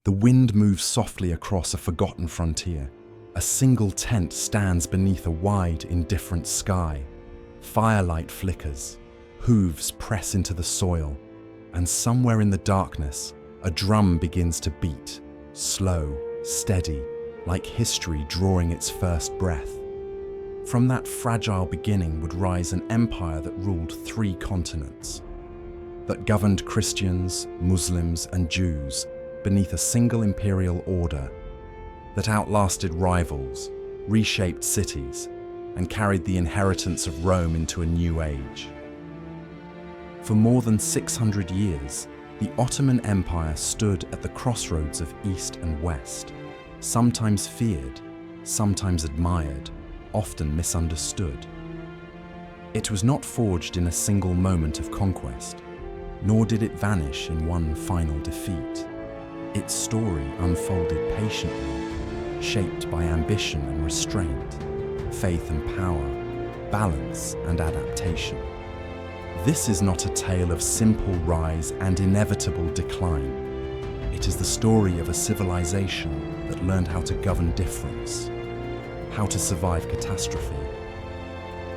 The wind moves softly across a forgotten frontier. A single tent stands beneath a wide, indifferent sky. Firelight flickers, hooves press into the soil, and somewhere in the darkness, a drum begins to beat, slow, steady, like history drawing its first breath. From that fragile beginning would rise an empire that ruled 3 continents, that governed Christians, Muslims, and Jews beneath a single imperial order, that outlasted rivals, reshaped cities, and carried the inheritance of Rome into a new age. For more than 600 years, the Ottoman Empire stood at the crossroads of East and West, sometimes feared, sometimes admired, often misunderstood. It was not forged in a single moment of conquest, nor did it vanish in one final defeat. Its story unfolded patiently, shaped by ambition and restraint, faith and power, balance and adaptation. This is not a tale of simple rise and inevitable decline. It is the story of a civilization that learned how to govern difference, how to survive catastrophe,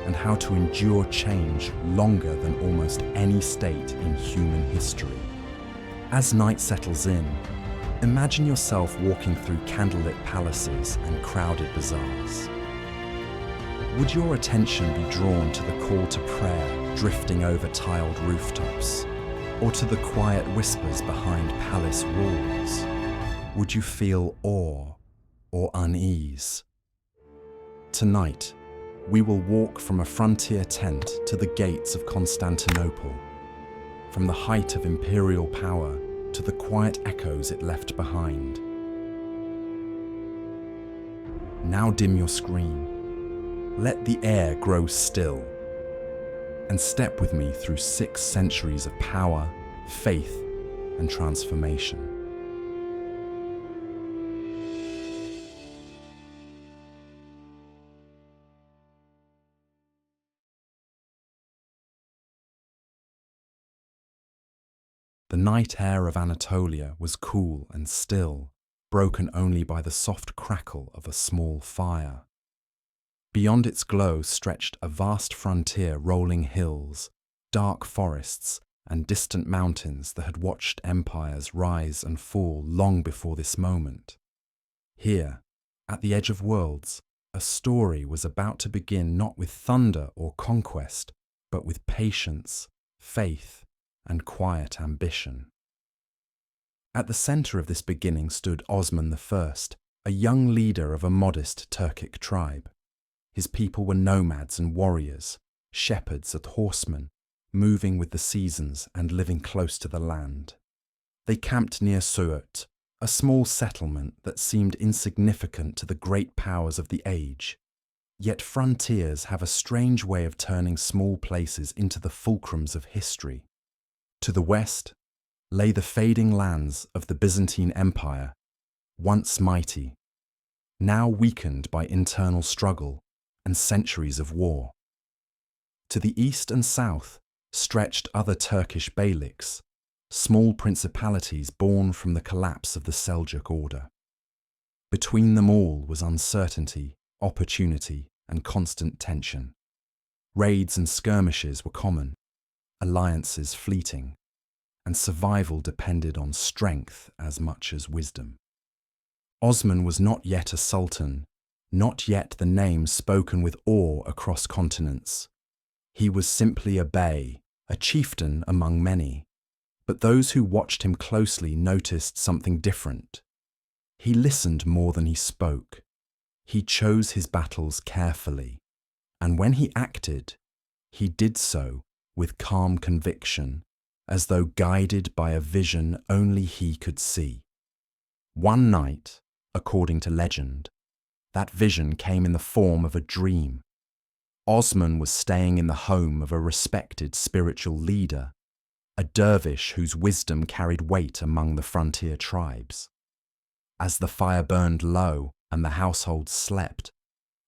and how to endure change longer than almost any state in human history. As night settles in, imagine yourself walking through candlelit palaces and crowded bazaars. Would your attention be drawn to the call to prayer drifting over tiled rooftops, or to the quiet whispers behind palace walls? Would you feel awe or unease? Tonight, we will walk from a frontier tent to the gates of Constantinople, from the height of imperial power to the quiet echoes it left behind. Now dim your screen, let the air grow still, and step with me through 6 centuries of power, faith, and transformation. The night air of Anatolia was cool and still, broken only by the soft crackle of a small fire. Beyond its glow stretched a vast frontier, rolling hills, dark forests, and distant mountains that had watched empires rise and fall long before this moment. Here, at the edge of worlds, a story was about to begin, not with thunder or conquest, but with patience, faith, and quiet ambition. At the centre of this beginning stood Osman I, a young leader of a modest Turkic tribe. His people were nomads and warriors, shepherds and horsemen, moving with the seasons and living close to the land. They camped near Suut, a small settlement that seemed insignificant to the great powers of the age. Yet frontiers have a strange way of turning small places into the fulcrums of history. To the west lay the fading lands of the Byzantine Empire, once mighty, now weakened by internal struggle and centuries of war. To the east and south stretched other Turkish beyliks, small principalities born from the collapse of the Seljuk order. Between them all was uncertainty, opportunity, and constant tension. Raids and skirmishes were common, alliances fleeting, and survival depended on strength as much as wisdom. Osman was not yet a sultan, not yet the name spoken with awe across continents. He was simply a bey, a chieftain among many. But those who watched him closely noticed something different. He listened more than he spoke. He chose his battles carefully, and when he acted, he did so with calm conviction, as though guided by a vision only he could see. One night, according to legend, that vision came in the form of a dream. Osman was staying in the home of a respected spiritual leader, a dervish whose wisdom carried weight among the frontier tribes. As the fire burned low and the household slept,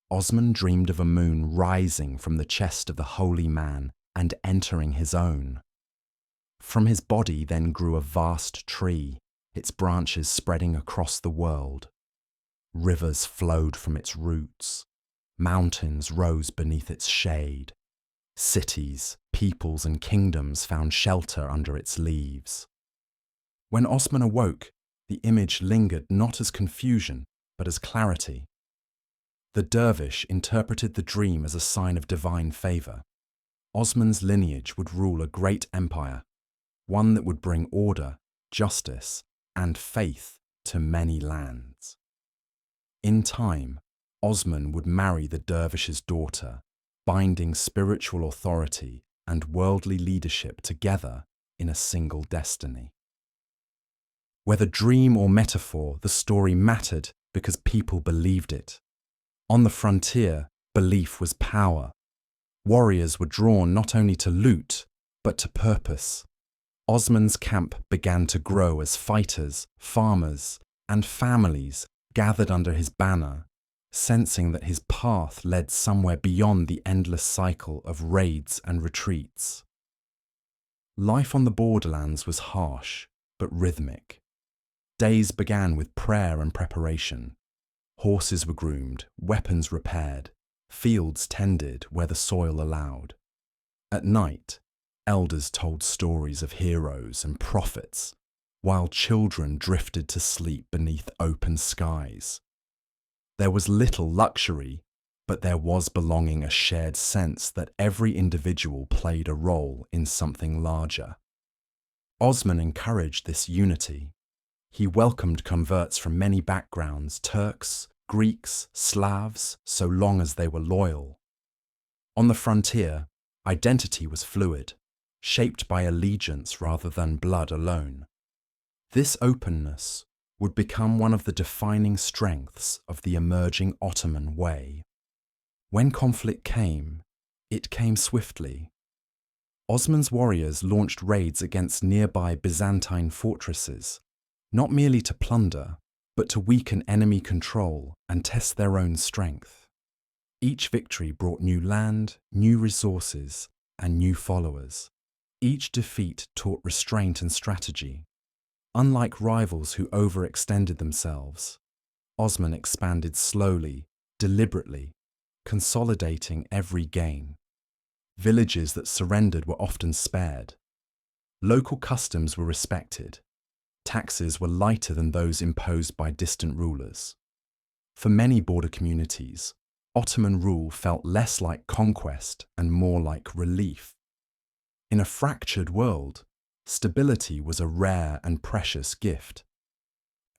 Osman dreamed of a moon rising from the chest of the holy man and entering his own. From his body then grew a vast tree, its branches spreading across the world. Rivers flowed from its roots. Mountains rose beneath its shade. Cities, peoples, and kingdoms found shelter under its leaves. When Osman awoke, the image lingered not as confusion, but as clarity. The dervish interpreted the dream as a sign of divine favour. Osman's lineage would rule a great empire, one that would bring order, justice, and faith to many lands. In time, Osman would marry the dervish's daughter, binding spiritual authority and worldly leadership together in a single destiny. Whether dream or metaphor, the story mattered because people believed it. On the frontier, belief was power. Warriors were drawn not only to loot, but to purpose. Osman's camp began to grow as fighters, farmers, and families gathered under his banner, sensing that his path led somewhere beyond the endless cycle of raids and retreats. Life on the borderlands was harsh, but rhythmic. Days began with prayer and preparation. Horses were groomed, weapons repaired, fields tended where the soil allowed. At night, elders told stories of heroes and prophets, while children drifted to sleep beneath open skies. There was little luxury, but there was belonging, a shared sense that every individual played a role in something larger. Osman encouraged this unity. He welcomed converts from many backgrounds, Turks, Greeks, Slavs, so long as they were loyal. On the frontier, identity was fluid, shaped by allegiance rather than blood alone. This openness would become one of the defining strengths of the emerging Ottoman way. When conflict came, it came swiftly. Osman's warriors launched raids against nearby Byzantine fortresses, not merely to plunder, but to weaken enemy control and test their own strength. Each victory brought new land, new resources, and new followers. Each defeat taught restraint and strategy. Unlike rivals who overextended themselves, Osman expanded slowly, deliberately, consolidating every gain. Villages that surrendered were often spared. Local customs were respected. Taxes were lighter than those imposed by distant rulers. For many border communities, Ottoman rule felt less like conquest and more like relief. In a fractured world, stability was a rare and precious gift.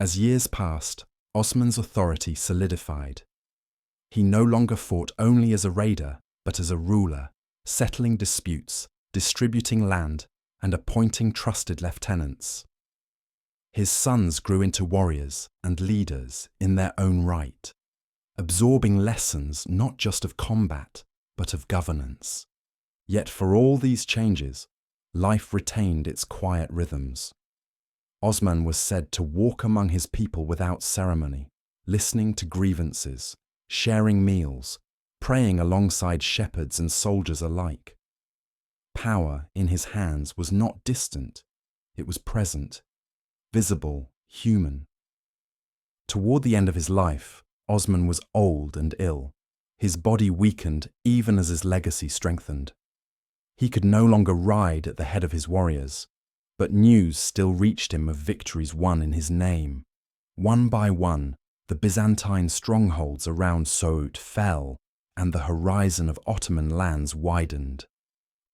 As years passed, Osman's authority solidified. He no longer fought only as a raider, but as a ruler, settling disputes, distributing land, and appointing trusted lieutenants. His sons grew into warriors and leaders in their own right, absorbing lessons not just of combat, but of governance. Yet for all these changes, life retained its quiet rhythms. Osman was said to walk among his people without ceremony, listening to grievances, sharing meals, praying alongside shepherds and soldiers alike. Power in his hands was not distant, it was present, visible, human. Toward the end of his life, Osman was old and ill. His body weakened even as his legacy strengthened. He could no longer ride at the head of his warriors, but news still reached him of victories won in his name. One by one, the Byzantine strongholds around Sout fell, and the horizon of Ottoman lands widened.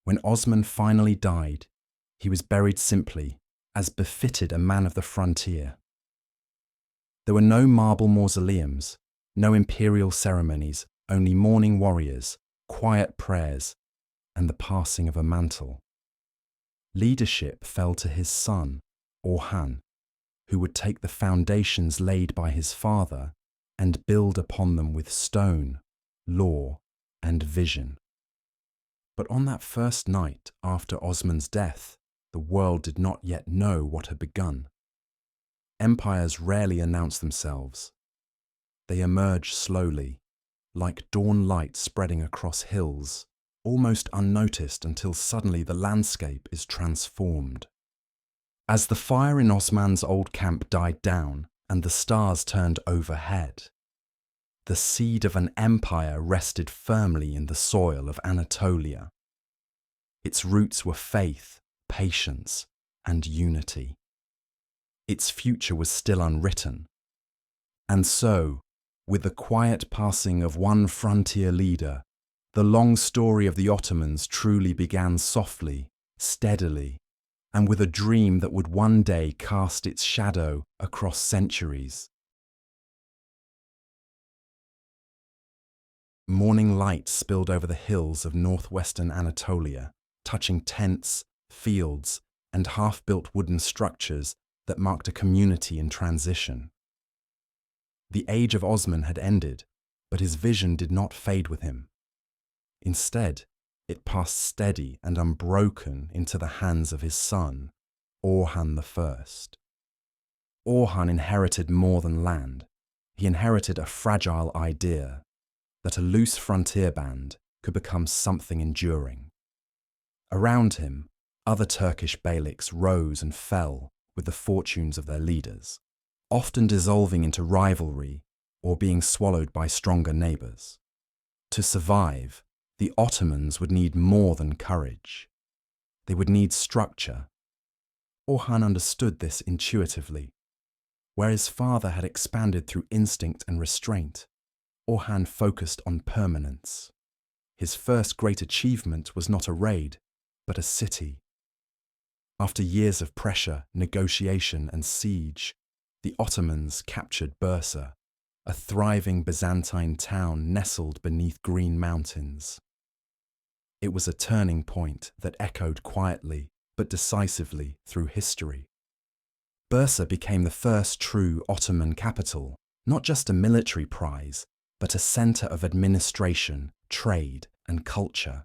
When Osman finally died, he was buried simply, as befitted a man of the frontier. There were no marble mausoleums, no imperial ceremonies, only mourning warriors, quiet prayers, and the passing of a mantle. Leadership fell to his son, Orhan, who would take the foundations laid by his father and build upon them with stone, law, and vision. But on that first night after Osman's death, the world did not yet know what had begun. Empires rarely announce themselves. They emerge slowly, like dawn light spreading across hills, almost unnoticed until suddenly the landscape is transformed. As the fire in Osman's old camp died down and the stars turned overhead, the seed of an empire rested firmly in the soil of Anatolia. Its roots were faith, patience, and unity. Its future was still unwritten. And so, with the quiet passing of one frontier leader, the long story of the Ottomans truly began softly, steadily, and with a dream that would one day cast its shadow across centuries. Morning light spilled over the hills of northwestern Anatolia, touching tents, fields, and half-built wooden structures that marked a community in transition. The age of Osman had ended, but his vision did not fade with him. Instead, it passed steady and unbroken into the hands of his son, Orhan I. Orhan inherited more than land. He inherited a fragile idea that a loose frontier band could become something enduring. Around him, other Turkish beyliks rose and fell with the fortunes of their leaders, often dissolving into rivalry or being swallowed by stronger neighbours. To survive, the Ottomans would need more than courage. They would need structure. Orhan understood this intuitively. Where his father had expanded through instinct and restraint, Orhan focused on permanence. His first great achievement was not a raid, but a city. After years of pressure, negotiation, and siege, the Ottomans captured Bursa, a thriving Byzantine town nestled beneath green mountains. It was a turning point that echoed quietly but decisively through history. Bursa became the first true Ottoman capital, not just a military prize, but a centre of administration, trade, and culture.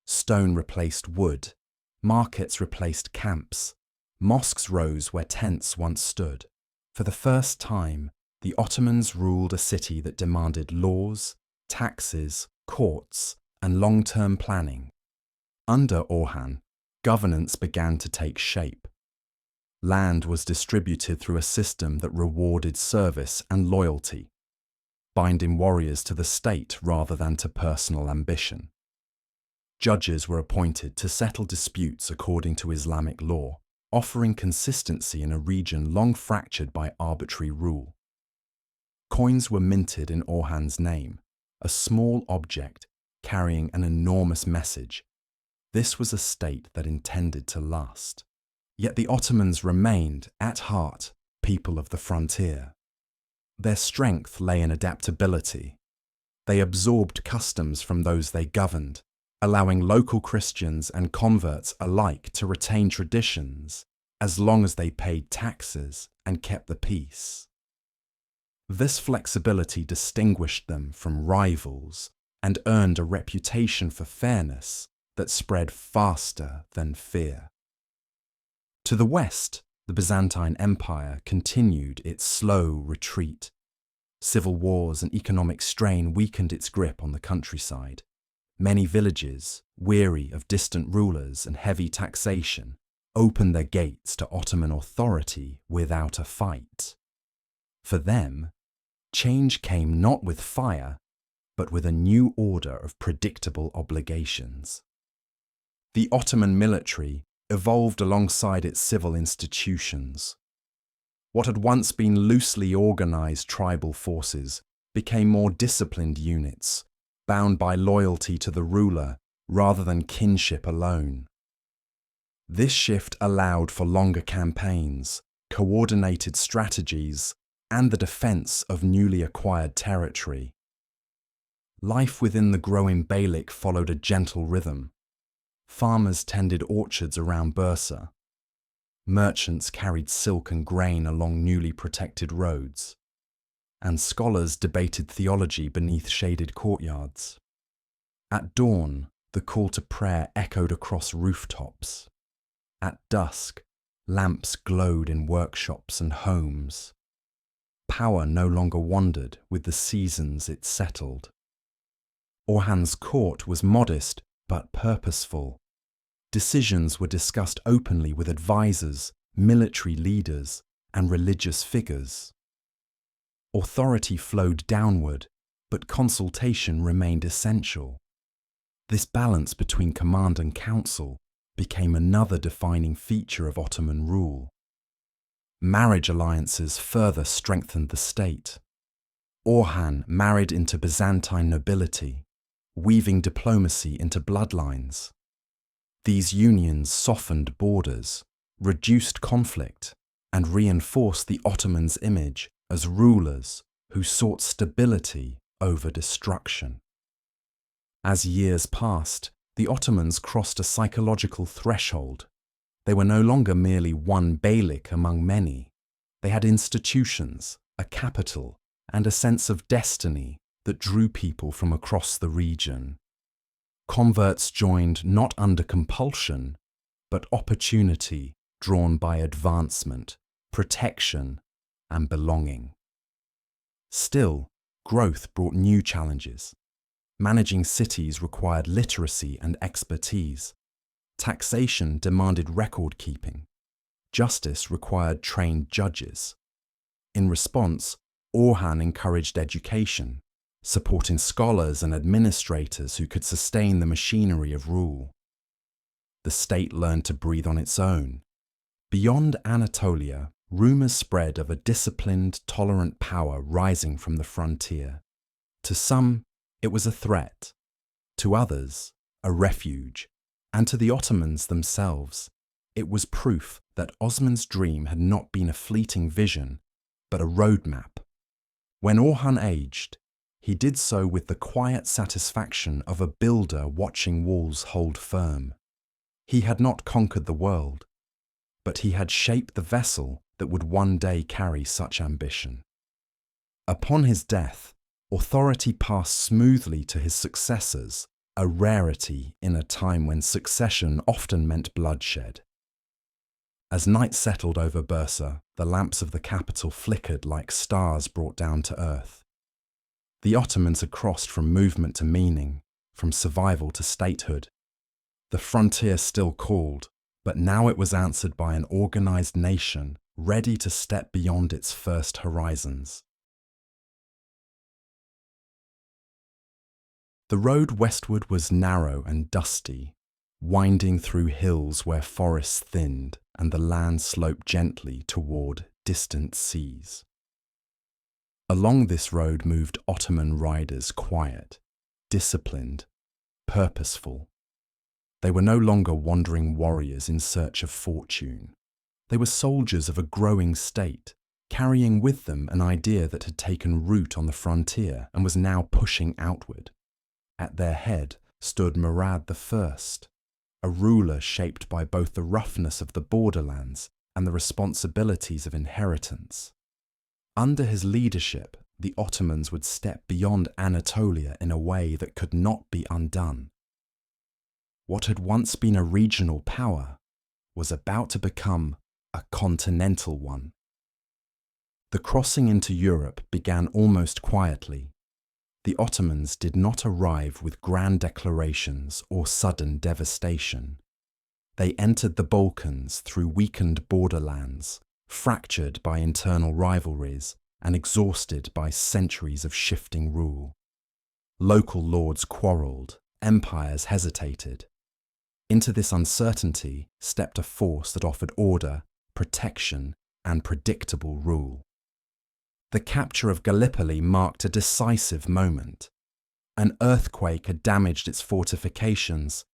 Stone replaced wood, markets replaced camps, mosques rose where tents once stood. For the first time, the Ottomans ruled a city that demanded laws, taxes, courts, and long-term planning. Under Orhan, governance began to take shape. Land was distributed through a system that rewarded service and loyalty, binding warriors to the state rather than to personal ambition. Judges were appointed to settle disputes according to Islamic law, offering consistency in a region long fractured by arbitrary rule. Coins were minted in Orhan's name, a small object carrying an enormous message. This was a state that intended to last. Yet the Ottomans remained, at heart, people of the frontier. Their strength lay in adaptability. They absorbed customs from those they governed, allowing local Christians and converts alike to retain traditions as long as they paid taxes and kept the peace. This flexibility distinguished them from rivals and earned a reputation for fairness that spread faster than fear. To the west, the Byzantine Empire continued its slow retreat. Civil wars and economic strain weakened its grip on the countryside. Many villages, weary of distant rulers and heavy taxation, opened their gates to Ottoman authority without a fight. For them, change came not with fire, but with a new order of predictable obligations. The Ottoman military evolved alongside its civil institutions. What had once been loosely organized tribal forces became more disciplined units, bound by loyalty to the ruler rather than kinship alone. This shift allowed for longer campaigns, coordinated strategies, and the defense of newly acquired territory. Life within the growing beylik followed a gentle rhythm. Farmers tended orchards around Bursa. Merchants carried silk and grain along newly protected roads, and scholars debated theology beneath shaded courtyards. At dawn, the call to prayer echoed across rooftops. At dusk, lamps glowed in workshops and homes. Power no longer wandered with the seasons it settled. Orhan's court was modest but purposeful. Decisions were discussed openly with advisors, military leaders, and religious figures. Authority flowed downward, but consultation remained essential. This balance between command and counsel became another defining feature of Ottoman rule. Marriage alliances further strengthened the state. Orhan married into Byzantine nobility, weaving diplomacy into bloodlines. These unions softened borders, reduced conflict, and reinforced the Ottomans' image as rulers who sought stability over destruction. As years passed, the Ottomans crossed a psychological threshold. They were no longer merely one beylik among many. They had institutions, a capital, and a sense of destiny that drew people from across the region. Converts joined not under compulsion, but opportunity drawn by advancement, protection, and belonging. Still, growth brought new challenges. Managing cities required literacy and expertise. Taxation demanded record-keeping. Justice required trained judges. In response, Orhan encouraged education, supporting scholars and administrators who could sustain the machinery of rule. The state learned to breathe on its own. Beyond Anatolia, rumours spread of a disciplined, tolerant power rising from the frontier. To some, it was a threat. To others, a refuge. And to the Ottomans themselves, it was proof that Osman's dream had not been a fleeting vision, but a roadmap. When Orhan aged, he did so with the quiet satisfaction of a builder watching walls hold firm. He had not conquered the world, but he had shaped the vessel that would one day carry such ambition. Upon his death, authority passed smoothly to his successors, a rarity in a time when succession often meant bloodshed. As night settled over Bursa, the lamps of the capital flickered like stars brought down to earth. The Ottomans had crossed from movement to meaning, from survival to statehood. The frontier still called, but now it was answered by an organized nation ready to step beyond its first horizons. The road westward was narrow and dusty, winding through hills where forests thinned and the land sloped gently toward distant seas. Along this road moved Ottoman riders, quiet, disciplined, purposeful. They were no longer wandering warriors in search of fortune. They were soldiers of a growing state, carrying with them an idea that had taken root on the frontier and was now pushing outward. At their head stood Murad I, a ruler shaped by both the roughness of the borderlands and the responsibilities of inheritance. Under his leadership, the Ottomans would step beyond Anatolia in a way that could not be undone. What had once been a regional power was about to become a continental one. The crossing into Europe began almost quietly. The Ottomans did not arrive with grand declarations or sudden devastation. They entered the Balkans through weakened borderlands, fractured by internal rivalries and exhausted by centuries of shifting rule. Local lords quarrelled, empires hesitated. Into this uncertainty stepped a force that offered order, protection, and predictable rule. The capture of Gallipoli marked a decisive moment. An earthquake had damaged its fortifications,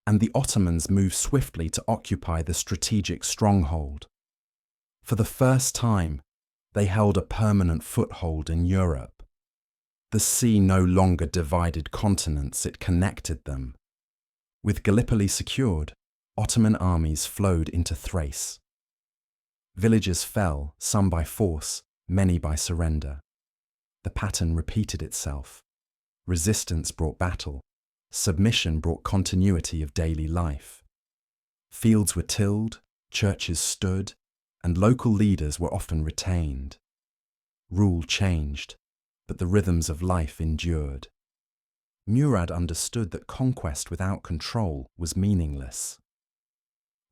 and the Ottomans moved swiftly to occupy the strategic stronghold. For the first time, they held a permanent foothold in Europe. The sea no longer divided continents, it connected them. With Gallipoli secured, Ottoman armies flowed into Thrace. Villages fell, some by force, many by surrender. The pattern repeated itself. Resistance brought battle. Submission brought continuity of daily life. Fields were tilled, churches stood, and local leaders were often retained. Rule changed, but the rhythms of life endured. Murad understood that conquest without control was meaningless.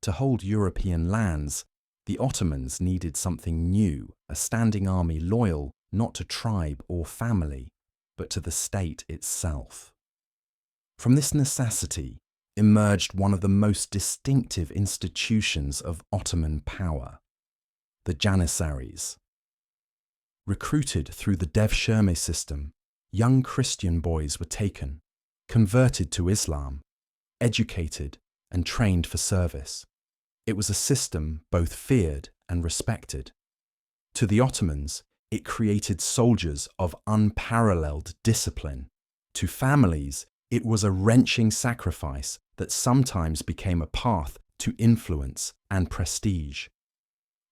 To hold European lands The Ottomans needed something new, a standing army loyal not to tribe or family, but to the state itself. From this necessity emerged one of the most distinctive institutions of Ottoman power, the Janissaries. Recruited through the Devshirme system, young Christian boys were taken, converted to Islam, educated and trained for service. It was a system both feared and respected. To the Ottomans, it created soldiers of unparalleled discipline. To families, it was a wrenching sacrifice that sometimes became a path to influence and prestige.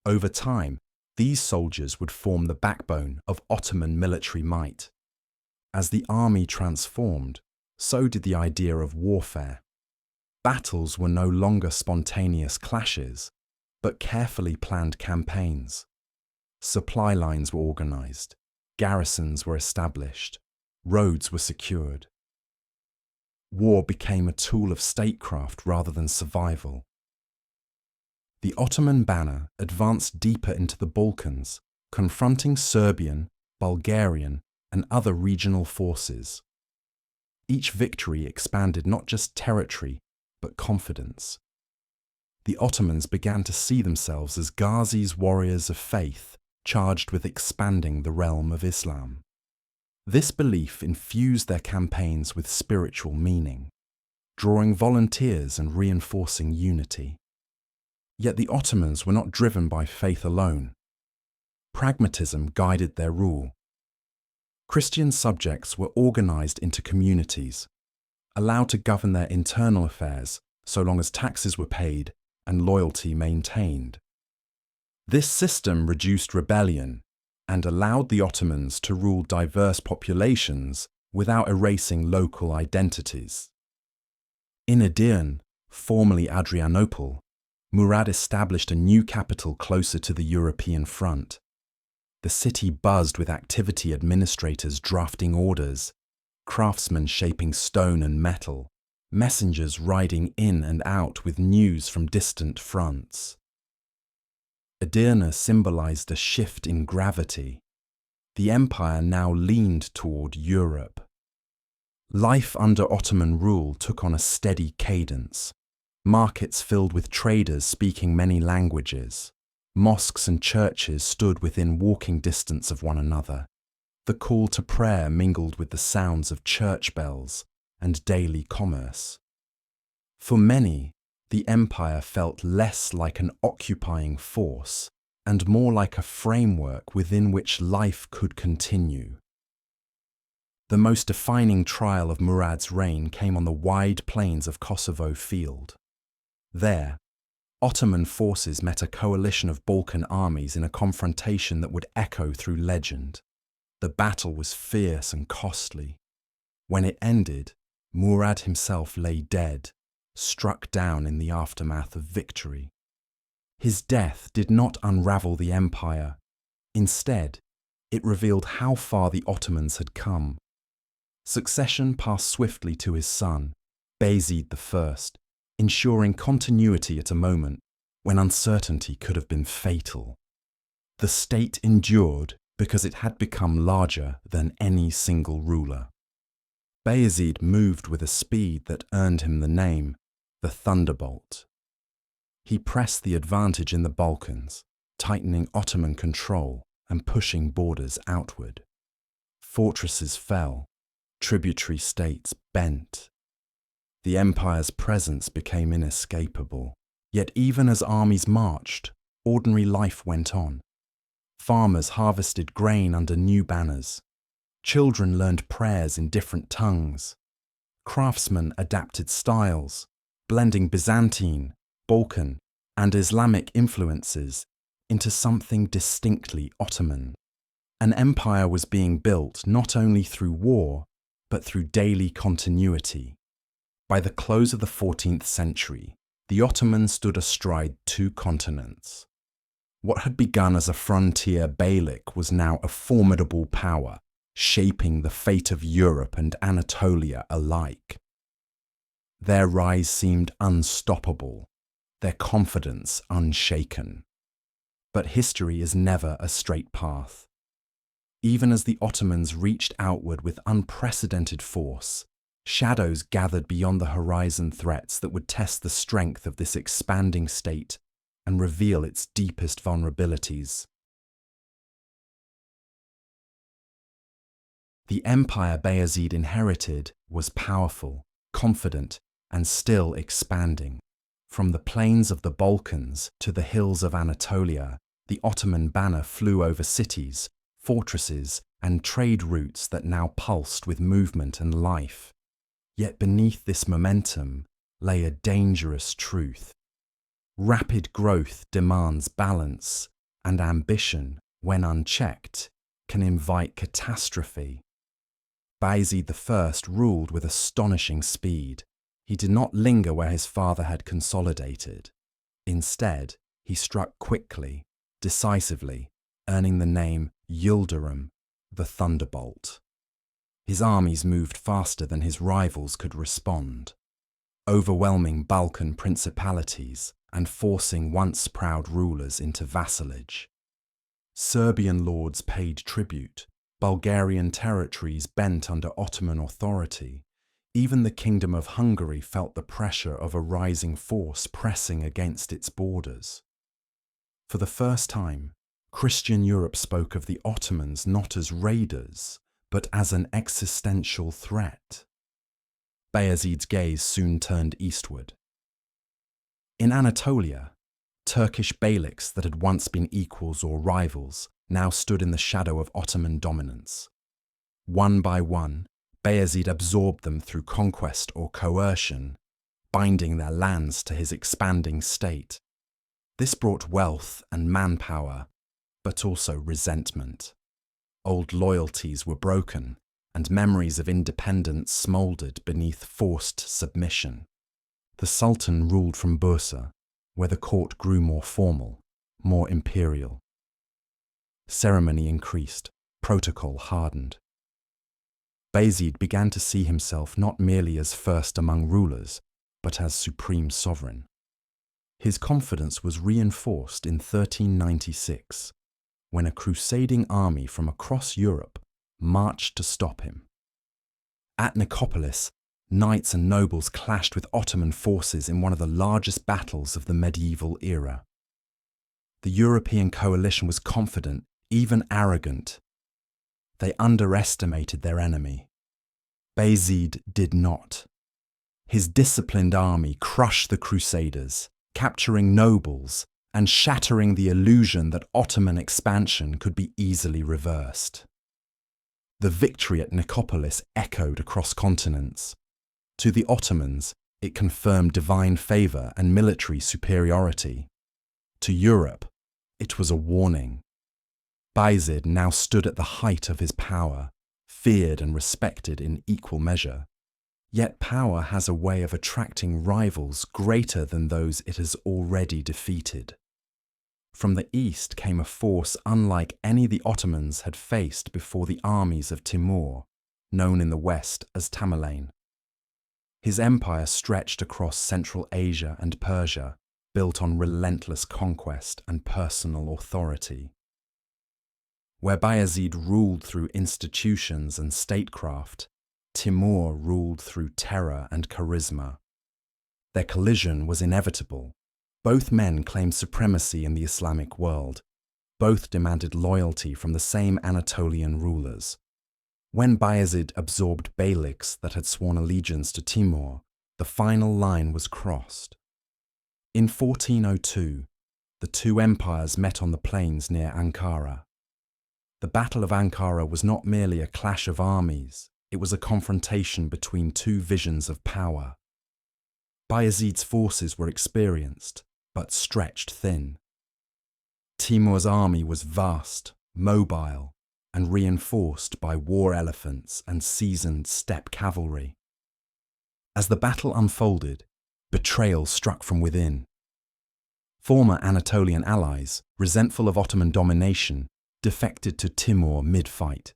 Over time, these soldiers would form the backbone of Ottoman military might. As the army transformed, so did the idea of warfare. Battles were no longer spontaneous clashes, but carefully planned campaigns. Supply lines were organized, garrisons were established, roads were secured. War became a tool of statecraft rather than survival. The Ottoman banner advanced deeper into the Balkans, confronting Serbian, Bulgarian, and other regional forces. Each victory expanded not just territory, but confidence. The Ottomans began to see themselves as Ghazi's warriors of faith, charged with expanding the realm of Islam. This belief infused their campaigns with spiritual meaning, drawing volunteers and reinforcing unity. Yet the Ottomans were not driven by faith alone. Pragmatism guided their rule. Christian subjects were organized into communities, allowed to govern their internal affairs so long as taxes were paid and loyalty maintained. This system reduced rebellion and allowed the Ottomans to rule diverse populations without erasing local identities. In Edirne, formerly Adrianople, Murad established a new capital closer to the European front. The city buzzed with activity, administrators drafting orders, craftsmen shaping stone and metal, messengers riding in and out with news from distant fronts. Edirne symbolized a shift in gravity. The empire now leaned toward Europe. Life under Ottoman rule took on a steady cadence. Markets filled with traders speaking many languages. Mosques and churches stood within walking distance of one another. The call to prayer mingled with the sounds of church bells and daily commerce. For many, the empire felt less like an occupying force and more like a framework within which life could continue. The most defining trial of Murad's reign came on the wide plains of Kosovo Field. There, Ottoman forces met a coalition of Balkan armies in a confrontation that would echo through legend. The battle was fierce and costly. When it ended, Murad himself lay dead, struck down in the aftermath of victory. His death did not unravel the empire. Instead, it revealed how far the Ottomans had come. Succession passed swiftly to his son, Bayezid I, ensuring continuity at a moment when uncertainty could have been fatal. The state endured because it had become larger than any single ruler. Bayezid moved with a speed that earned him the name, the Thunderbolt. He pressed the advantage in the Balkans, tightening Ottoman control and pushing borders outward. Fortresses fell, tributary states bent. The empire's presence became inescapable. Yet even as armies marched, ordinary life went on. Farmers harvested grain under new banners. Children learned prayers in different tongues. Craftsmen adapted styles, blending Byzantine, Balkan, and Islamic influences into something distinctly Ottoman. An empire was being built not only through war, but through daily continuity. By the close of the 14th century, the Ottomans stood astride two continents. What had begun as a frontier beylik was now a formidable power, shaping the fate of Europe and Anatolia alike. Their rise seemed unstoppable, their confidence unshaken. But history is never a straight path. Even as the Ottomans reached outward with unprecedented force, shadows gathered beyond the horizon, threats that would test the strength of this expanding state and reveal its deepest vulnerabilities. The empire Bayezid inherited was powerful, confident, and still expanding. From the plains of the Balkans to the hills of Anatolia, the Ottoman banner flew over cities, fortresses, and trade routes that now pulsed with movement and life. Yet beneath this momentum lay a dangerous truth. Rapid growth demands balance, and ambition, when unchecked, can invite catastrophe. Bayezid I ruled with astonishing speed. He did not linger where his father had consolidated. Instead, he struck quickly, decisively, earning the name Yildirim, the Thunderbolt. His armies moved faster than his rivals could respond, overwhelming Balkan principalities and forcing once proud rulers into vassalage. Serbian lords paid tribute, Bulgarian territories bent under Ottoman authority. Even the Kingdom of Hungary felt the pressure of a rising force pressing against its borders. For the first time, Christian Europe spoke of the Ottomans not as raiders, but as an existential threat. Bayezid's gaze soon turned eastward. In Anatolia, Turkish beyliks that had once been equals or rivals now stood in the shadow of Ottoman dominance. One by one, Bayezid absorbed them through conquest or coercion, binding their lands to his expanding state. This brought wealth and manpower, but also resentment. Old loyalties were broken, and memories of independence smouldered beneath forced submission. The Sultan ruled from Bursa, where the court grew more formal, more imperial. Ceremony increased, protocol hardened. Bayezid began to see himself not merely as first among rulers, but as supreme sovereign. His confidence was reinforced in 1396, when a crusading army from across Europe marched to stop him. At Nicopolis, knights and nobles clashed with Ottoman forces in one of the largest battles of the medieval era. The European coalition was confident, even arrogant. They underestimated their enemy. Bayezid did not. His disciplined army crushed the Crusaders, capturing nobles and shattering the illusion that Ottoman expansion could be easily reversed. The victory at Nicopolis echoed across continents. To the Ottomans, it confirmed divine favour and military superiority. To Europe, it was a warning. Bayezid now stood at the height of his power, feared and respected in equal measure. Yet power has a way of attracting rivals greater than those it has already defeated. From the east came a force unlike any the Ottomans had faced before, the armies of Timur, known in the west as Tamerlane. His empire stretched across Central Asia and Persia, built on relentless conquest and personal authority. Where Bayezid ruled through institutions and statecraft, Timur ruled through terror and charisma. Their collision was inevitable. Both men claimed supremacy in the Islamic world. Both demanded loyalty from the same Anatolian rulers. When Bayezid absorbed beyliks that had sworn allegiance to Timur, the final line was crossed. In 1402, the two empires met on the plains near Ankara. The Battle of Ankara was not merely a clash of armies, it was a confrontation between two visions of power. Bayezid's forces were experienced, but stretched thin. Timur's army was vast, mobile, and reinforced by war elephants and seasoned steppe cavalry. As the battle unfolded, betrayal struck from within. Former Anatolian allies, resentful of Ottoman domination, defected to Timur mid-fight.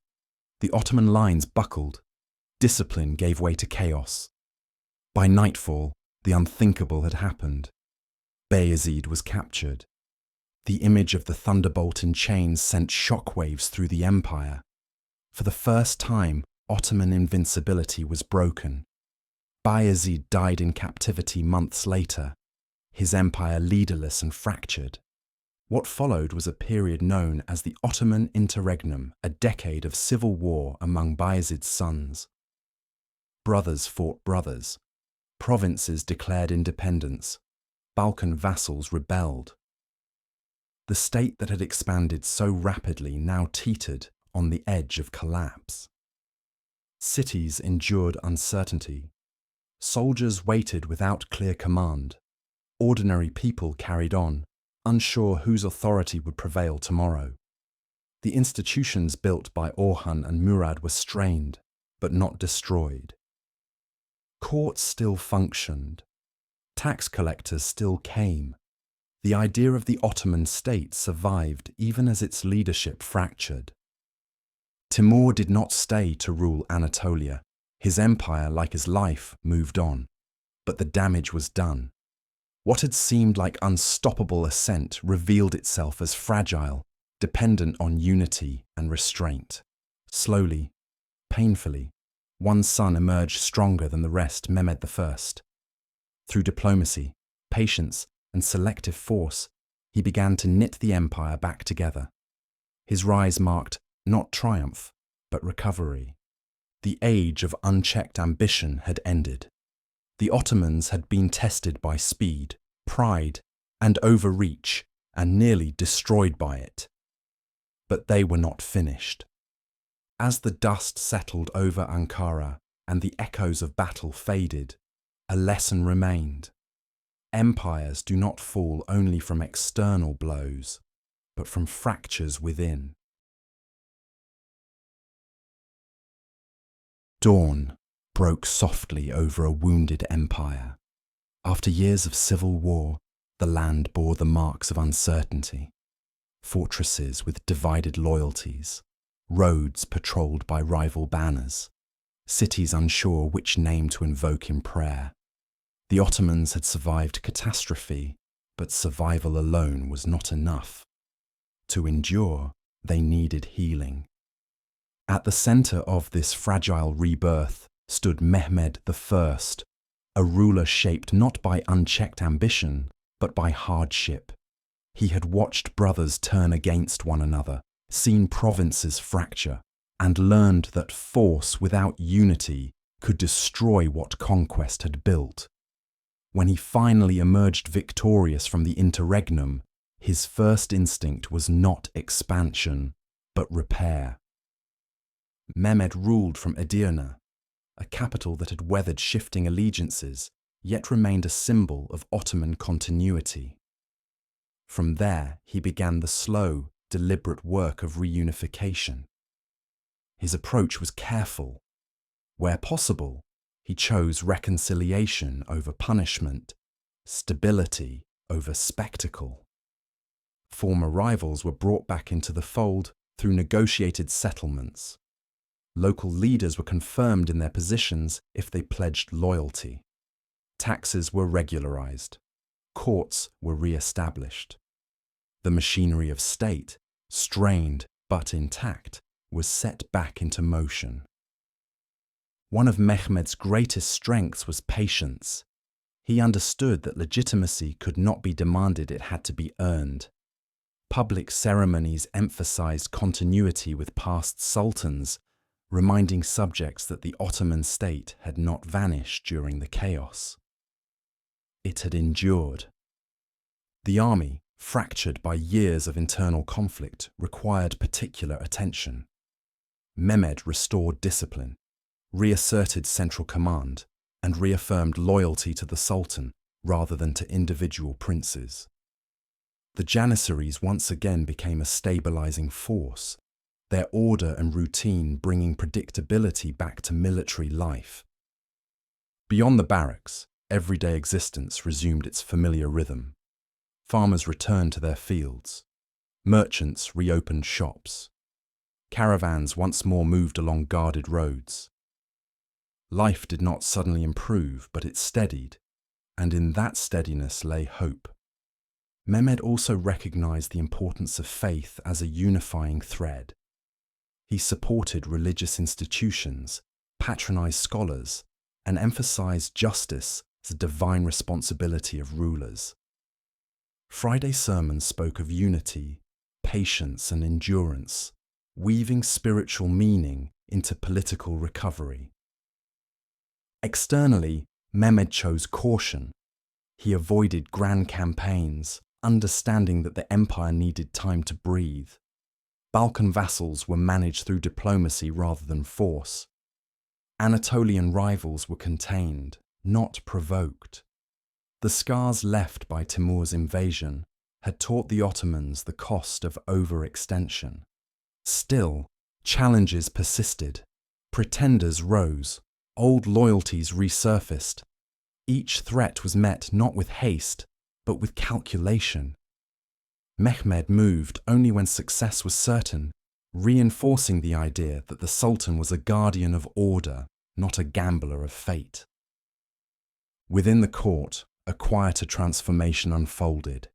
The Ottoman lines buckled. Discipline gave way to chaos. By nightfall, the unthinkable had happened. Bayezid was captured. The image of the thunderbolt in chains sent shockwaves through the empire. For the first time, Ottoman invincibility was broken. Bayezid died in captivity months later, his empire leaderless and fractured. What followed was a period known as the Ottoman Interregnum, a decade of civil war among Bayezid's sons. Brothers fought brothers. Provinces declared independence. Balkan vassals rebelled. The state that had expanded so rapidly now teetered on the edge of collapse. Cities endured uncertainty. Soldiers waited without clear command. Ordinary people carried on, unsure whose authority would prevail tomorrow. The institutions built by Orhan and Murad were strained, but not destroyed. Courts still functioned. Tax collectors still came. The idea of the Ottoman state survived even as its leadership fractured. Timur did not stay to rule Anatolia. His empire, like his life, moved on. But the damage was done. What had seemed like unstoppable ascent revealed itself as fragile, dependent on unity and restraint. Slowly, painfully, one son emerged stronger than the rest, Mehmed I. Through diplomacy, patience, and selective force, he began to knit the empire back together. His rise marked not triumph, but recovery. The age of unchecked ambition had ended. The Ottomans had been tested by speed, pride, and overreach, and nearly destroyed by it. But they were not finished. As the dust settled over Ankara and the echoes of battle faded, a lesson remained. Empires do not fall only from external blows, but from fractures within. Dawn broke softly over a wounded empire. After years of civil war, the land bore the marks of uncertainty. Fortresses with divided loyalties, roads patrolled by rival banners, cities unsure which name to invoke in prayer. The Ottomans had survived catastrophe, but survival alone was not enough. To endure, they needed healing. At the center of this fragile rebirth stood Mehmed I, a ruler shaped not by unchecked ambition, but by hardship. He had watched brothers turn against one another, seen provinces fracture, and learned that force without unity could destroy what conquest had built. When he finally emerged victorious from the interregnum, his first instinct was not expansion, but repair. Mehmed ruled from Edirne, a capital that had weathered shifting allegiances, yet remained a symbol of Ottoman continuity. From there, he began the slow, deliberate work of reunification. His approach was careful. Where possible, he chose reconciliation over punishment, stability over spectacle. Former rivals were brought back into the fold through negotiated settlements. Local leaders were confirmed in their positions if they pledged loyalty. Taxes were regularized. Courts were re-established. The machinery of state, strained but intact, was set back into motion. One of Mehmed's greatest strengths was patience. He understood that legitimacy could not be demanded, it had to be earned. Public ceremonies emphasized continuity with past sultans, reminding subjects that the Ottoman state had not vanished during the chaos. It had endured. The army, fractured by years of internal conflict, required particular attention. Mehmed restored discipline, reasserted central command, and reaffirmed loyalty to the Sultan rather than to individual princes. The Janissaries once again became a stabilizing force, their order and routine bringing predictability back to military life. Beyond the barracks, everyday existence resumed its familiar rhythm. Farmers returned to their fields. Merchants reopened shops. Caravans once more moved along guarded roads. Life did not suddenly improve, but it steadied, and in that steadiness lay hope. Mehmed also recognized the importance of faith as a unifying thread. He supported religious institutions, patronized scholars, and emphasized justice as a divine responsibility of rulers. Friday sermons spoke of unity, patience, and endurance, weaving spiritual meaning into political recovery. Externally, Mehmed chose caution. He avoided grand campaigns, understanding that the empire needed time to breathe. Balkan vassals were managed through diplomacy rather than force. Anatolian rivals were contained, not provoked. The scars left by Timur's invasion had taught the Ottomans the cost of overextension. Still, challenges persisted. Pretenders rose. Old loyalties resurfaced. Each threat was met not with haste, but with calculation. Mehmed moved only when success was certain, reinforcing the idea that the Sultan was a guardian of order, not a gambler of fate. Within the court, a quieter transformation unfolded.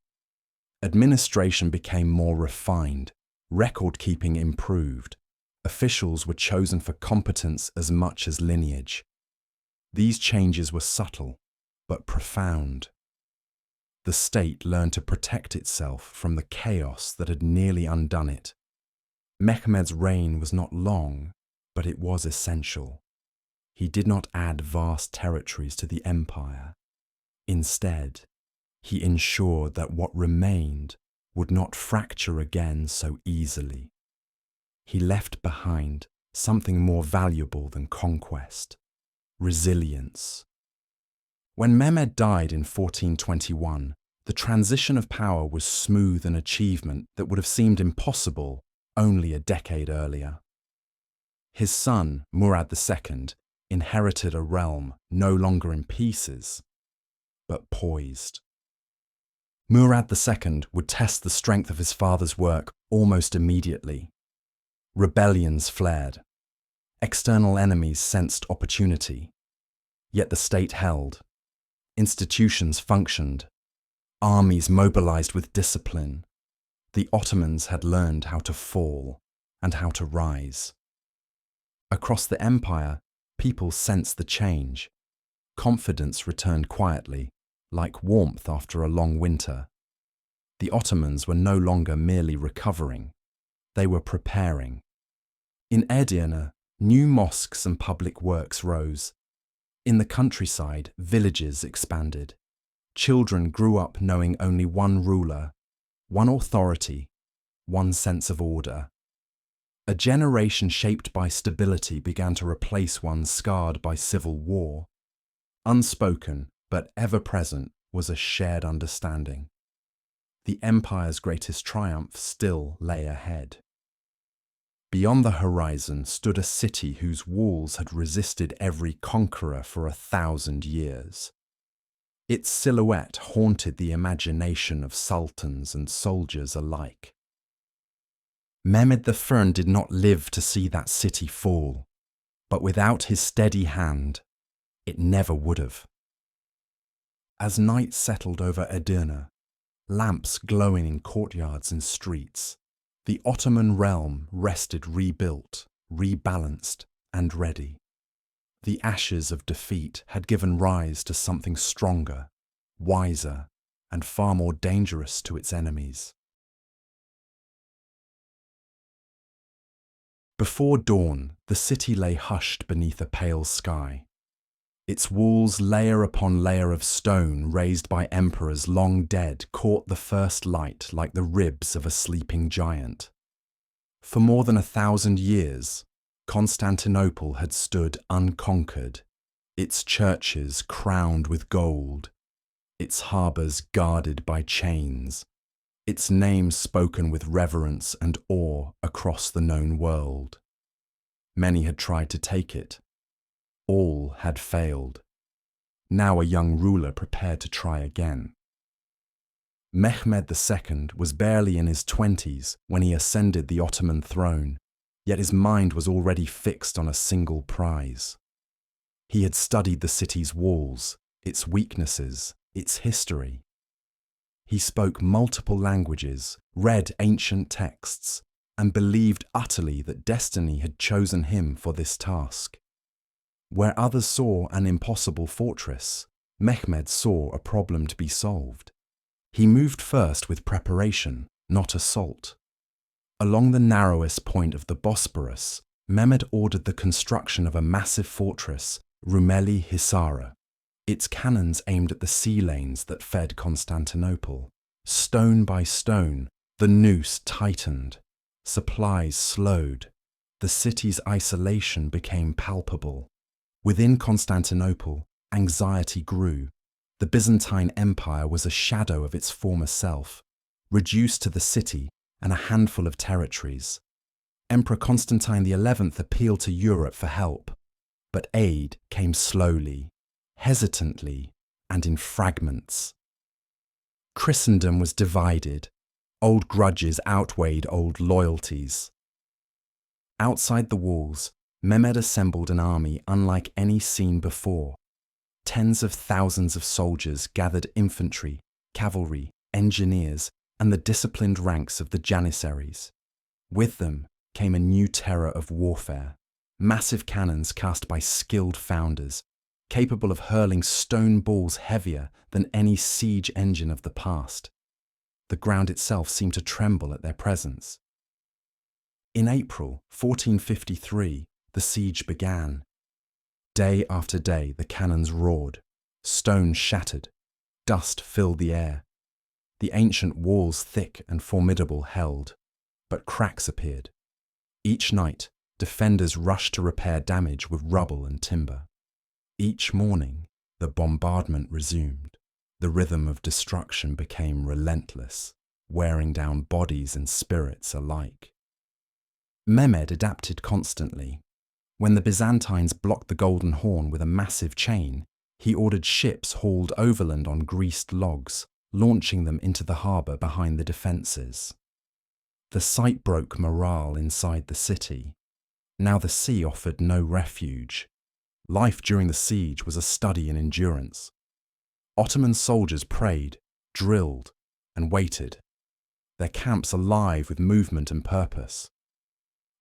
Administration became more refined, record-keeping improved. Officials were chosen for competence as much as lineage. These changes were subtle, but profound. The state learned to protect itself from the chaos that had nearly undone it. Mehmed's reign was not long, but it was essential. He did not add vast territories to the empire. Instead, he ensured that what remained would not fracture again so easily. He left behind something more valuable than conquest: resilience. When Mehmed died in 1421, the transition of power was smooth an achievement that would have seemed impossible only a decade earlier. His son, Murad II, inherited a realm no longer in pieces, but poised. Murad II would test the strength of his father's work almost immediately. Rebellions flared. External enemies sensed opportunity. Yet the state held. Institutions functioned. Armies mobilized with discipline. The Ottomans had learned how to fall and how to rise. Across the empire, people sensed the change. Confidence returned quietly, like warmth after a long winter. The Ottomans were no longer merely recovering. They were preparing. In Edirne, new mosques and public works rose. In the countryside, villages expanded. Children grew up knowing only one ruler, one authority, one sense of order. A generation shaped by stability began to replace one scarred by civil war. Unspoken, but ever-present, was a shared understanding. The empire's greatest triumph still lay ahead. Beyond the horizon stood a city whose walls had resisted every conqueror for 1,000 years. Its silhouette haunted the imagination of sultans and soldiers alike. Mehmed I did not live to see that city fall, but without his steady hand, it never would have. As night settled over Edirne, lamps glowing in courtyards and streets, the Ottoman realm rested rebuilt, rebalanced, and ready. The ashes of defeat had given rise to something stronger, wiser, and far more dangerous to its enemies. Before dawn, the city lay hushed beneath a pale sky. Its walls, layer upon layer of stone raised by emperors long dead, caught the first light like the ribs of a sleeping giant. For more than 1,000 years, Constantinople had stood unconquered, its churches crowned with gold, its harbours guarded by chains, its name spoken with reverence and awe across the known world. Many had tried to take it. All had failed. Now a young ruler prepared to try again. Mehmed II was barely in his 20s when he ascended the Ottoman throne, yet his mind was already fixed on a single prize. He had studied the city's walls, its weaknesses, its history. He spoke multiple languages, read ancient texts, and believed utterly that destiny had chosen him for this task. Where others saw an impossible fortress, Mehmed saw a problem to be solved. He moved first with preparation, not assault. Along the narrowest point of the Bosporus, Mehmed ordered the construction of a massive fortress, Rumeli Hisara. Its cannons aimed at the sea lanes that fed Constantinople. Stone by stone, the noose tightened. Supplies slowed. The city's isolation became palpable. Within Constantinople, anxiety grew. The Byzantine Empire was a shadow of its former self, reduced to the city and a handful of territories. Emperor Constantine XI appealed to Europe for help, but aid came slowly, hesitantly, and in fragments. Christendom was divided. Old grudges outweighed old loyalties. Outside the walls, Mehmed assembled an army unlike any seen before. Tens of thousands of soldiers gathered infantry, cavalry, engineers, and the disciplined ranks of the Janissaries. With them came a new terror of warfare, massive cannons cast by skilled founders, capable of hurling stone balls heavier than any siege engine of the past. The ground itself seemed to tremble at their presence. In April 1453, the siege began. Day after day, the cannons roared, stones shattered, dust filled the air. The ancient walls, thick and formidable, held, but cracks appeared. Each night, defenders rushed to repair damage with rubble and timber. Each morning, the bombardment resumed. The rhythm of destruction became relentless, wearing down bodies and spirits alike. Mehmed adapted constantly. When the Byzantines blocked the Golden Horn with a massive chain, he ordered ships hauled overland on greased logs, launching them into the harbour behind the defences. The sight broke morale inside the city. Now the sea offered no refuge. Life during the siege was a study in endurance. Ottoman soldiers prayed, drilled, and waited, their camps alive with movement and purpose.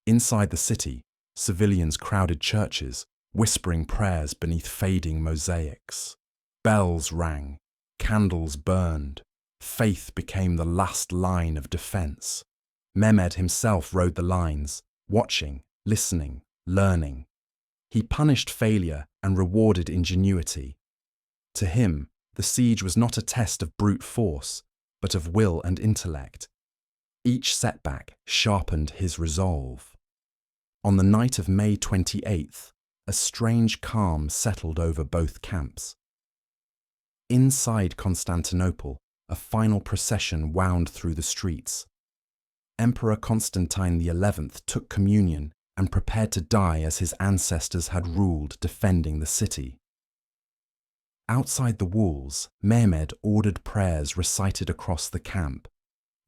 Inside the city, civilians crowded churches, whispering prayers beneath fading mosaics. Bells rang, candles burned. Faith became the last line of defense. Mehmed himself rode the lines, watching, listening, learning. He punished failure and rewarded ingenuity. To him, the siege was not a test of brute force, but of will and intellect. Each setback sharpened his resolve. On the night of May 28th, a strange calm settled over both camps. Inside Constantinople, a final procession wound through the streets. Emperor Constantine XI took communion and prepared to die as his ancestors had ruled, defending the city. Outside the walls, Mehmed ordered prayers recited across the camp,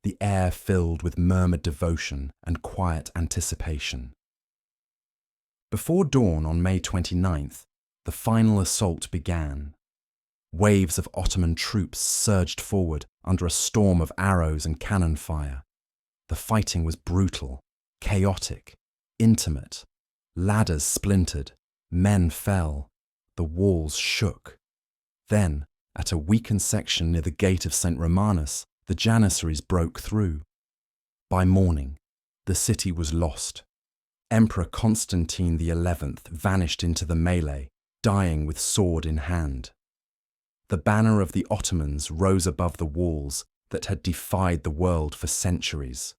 the air filled with murmured devotion and quiet anticipation. Before dawn on May 29th, the final assault began. Waves of Ottoman troops surged forward under a storm of arrows and cannon fire. The fighting was brutal, chaotic, intimate. Ladders splintered, men fell, the walls shook. Then, at a weakened section near the gate of St. Romanus, the Janissaries broke through. By morning, the city was lost. Emperor Constantine XI vanished into the melee, dying with sword in hand. The banner of the Ottomans rose above the walls that had defied the world for centuries.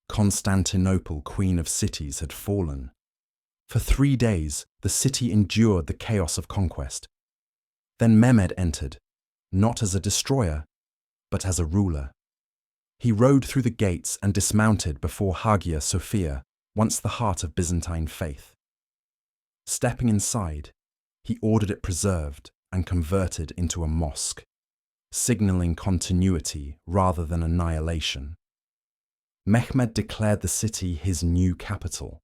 Constantinople, queen of cities, had fallen. For 3 days, the city endured the chaos of conquest. Then Mehmed entered, not as a destroyer, but as a ruler. He rode through the gates and dismounted before Hagia Sophia, once the heart of Byzantine faith. Stepping inside, he ordered it preserved and converted into a mosque, signalling continuity rather than annihilation. Mehmed declared the city his new capital.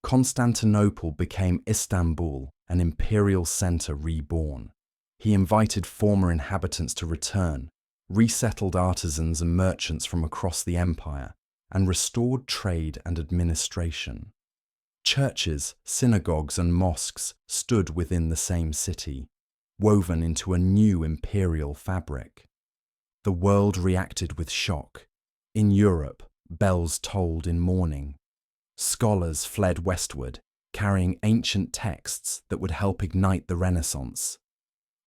Constantinople became Istanbul, an imperial centre reborn. He invited former inhabitants to return, resettled artisans and merchants from across the empire, and restored trade and administration. Churches, synagogues, and mosques stood within the same city, woven into a new imperial fabric. The world reacted with shock. In Europe, bells tolled in mourning. Scholars fled westward, carrying ancient texts that would help ignite the Renaissance.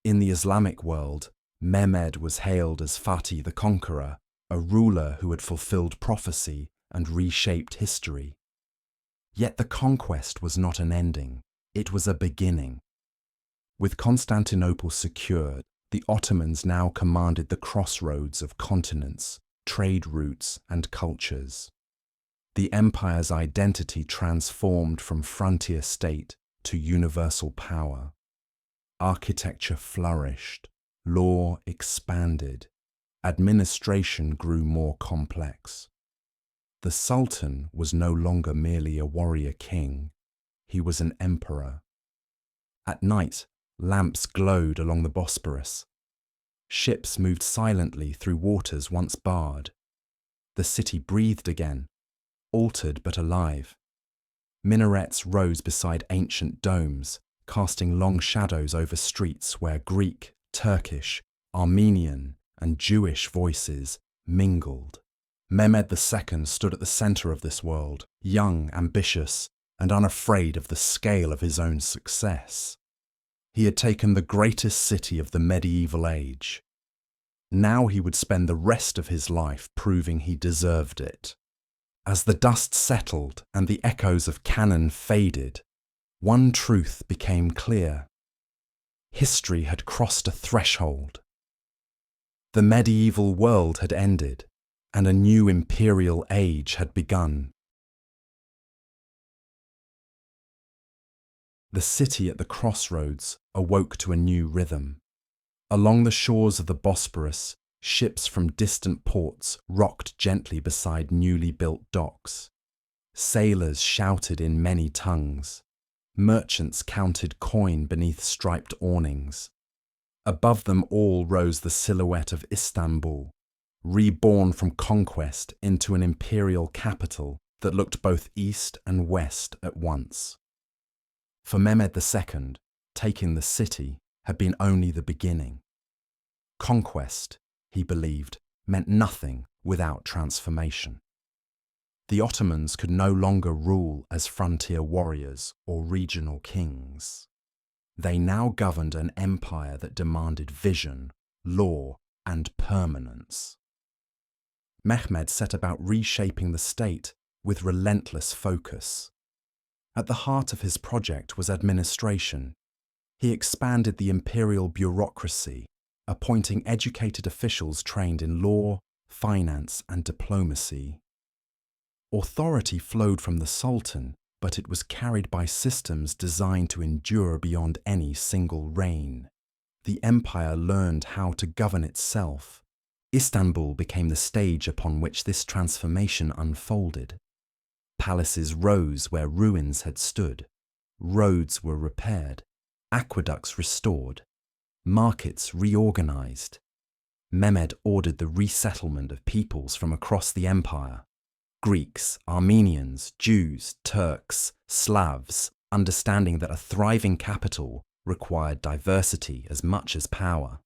In the Islamic world, Mehmed was hailed as Fatih the Conqueror, a ruler who had fulfilled prophecy and reshaped history. Yet the conquest was not an ending, it was a beginning. With Constantinople secured, the Ottomans now commanded the crossroads of continents, trade routes, and cultures. The empire's identity transformed from frontier state to universal power. Architecture flourished, law expanded, administration grew more complex. The Sultan was no longer merely a warrior king, he was an emperor. At night, lamps glowed along the Bosporus. Ships moved silently through waters once barred. The city breathed again, altered but alive. Minarets rose beside ancient domes, casting long shadows over streets where Greek, Turkish, Armenian, and Jewish voices mingled. Mehmed II stood at the center of this world, young, ambitious, and unafraid of the scale of his own success. He had taken the greatest city of the medieval age. Now he would spend the rest of his life proving he deserved it. As the dust settled and the echoes of cannon faded, one truth became clear. History had crossed a threshold. The medieval world had ended, and a new imperial age had begun. The city at the crossroads awoke to a new rhythm. Along the shores of the Bosporus, ships from distant ports rocked gently beside newly built docks. Sailors shouted in many tongues. Merchants counted coin beneath striped awnings. Above them all rose the silhouette of Istanbul, reborn from conquest into an imperial capital that looked both east and west at once. For Mehmed II, taking the city had been only the beginning. Conquest, he believed, meant nothing without transformation. The Ottomans could no longer rule as frontier warriors or regional kings. They now governed an empire that demanded vision, law, and permanence. Mehmed set about reshaping the state with relentless focus. At the heart of his project was administration. He expanded the imperial bureaucracy, appointing educated officials trained in law, finance, and diplomacy. Authority flowed from the Sultan, but it was carried by systems designed to endure beyond any single reign. The empire learned how to govern itself. Istanbul became the stage upon which this transformation unfolded. Palaces rose where ruins had stood. Roads were repaired. Aqueducts restored. Markets reorganized. Mehmed ordered the resettlement of peoples from across the empire. Greeks, Armenians, Jews, Turks, Slavs, understanding that a thriving capital required diversity as much as power.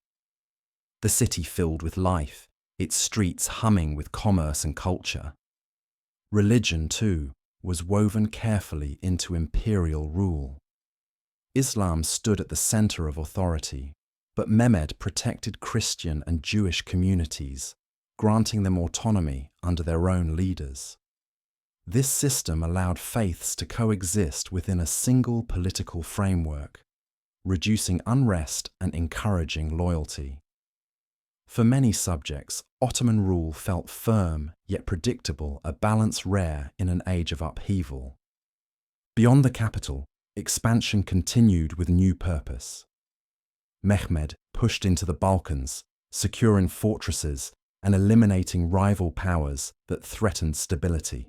The city filled with life, its streets humming with commerce and culture. Religion, too, was woven carefully into imperial rule. Islam stood at the center of authority, but Mehmed protected Christian and Jewish communities, granting them autonomy under their own leaders. This system allowed faiths to coexist within a single political framework, reducing unrest and encouraging loyalty. For many subjects, Ottoman rule felt firm yet predictable, a balance rare in an age of upheaval. Beyond the capital, expansion continued with new purpose. Mehmed pushed into the Balkans, securing fortresses and eliminating rival powers that threatened stability.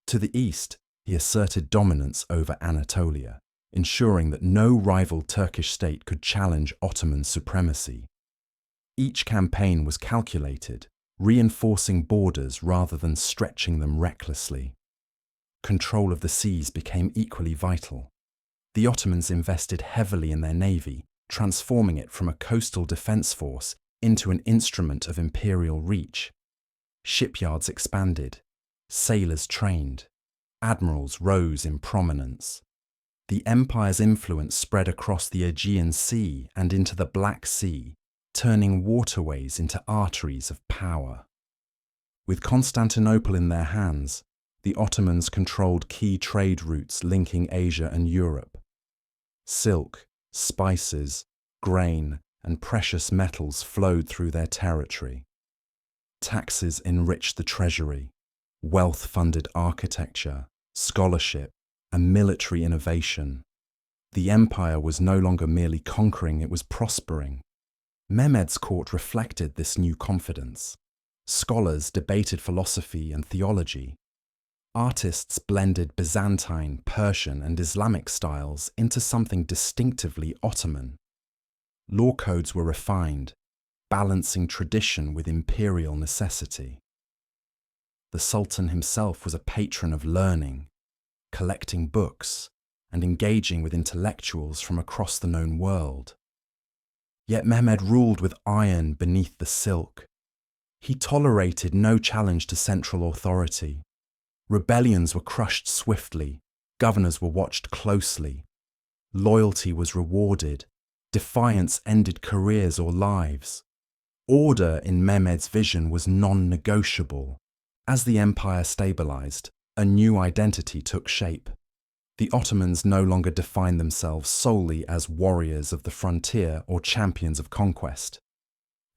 To the east, he asserted dominance over Anatolia, ensuring that no rival Turkish state could challenge Ottoman supremacy. Each campaign was calculated, reinforcing borders rather than stretching them recklessly. Control of the seas became equally vital. The Ottomans invested heavily in their navy, transforming it from a coastal defense force into an instrument of imperial reach. Shipyards expanded, sailors trained, admirals rose in prominence. The empire's influence spread across the Aegean Sea and into the Black Sea, turning waterways into arteries of power. With Constantinople in their hands, the Ottomans controlled key trade routes linking Asia and Europe. Silk, spices, grain, and precious metals flowed through their territory. Taxes enriched the treasury. Wealth funded architecture, scholarship, and military innovation. The empire was no longer merely conquering, it was prospering. Mehmed's court reflected this new confidence. Scholars debated philosophy and theology. Artists blended Byzantine, Persian, and Islamic styles into something distinctively Ottoman. Law codes were refined, balancing tradition with imperial necessity. The Sultan himself was a patron of learning, collecting books and engaging with intellectuals from across the known world. Yet Mehmed ruled with iron beneath the silk. He tolerated no challenge to central authority. Rebellions were crushed swiftly, governors were watched closely. Loyalty was rewarded, defiance ended careers or lives. Order in Mehmed's vision was non-negotiable. As the empire stabilized, a new identity took shape. The Ottomans no longer defined themselves solely as warriors of the frontier or champions of conquest.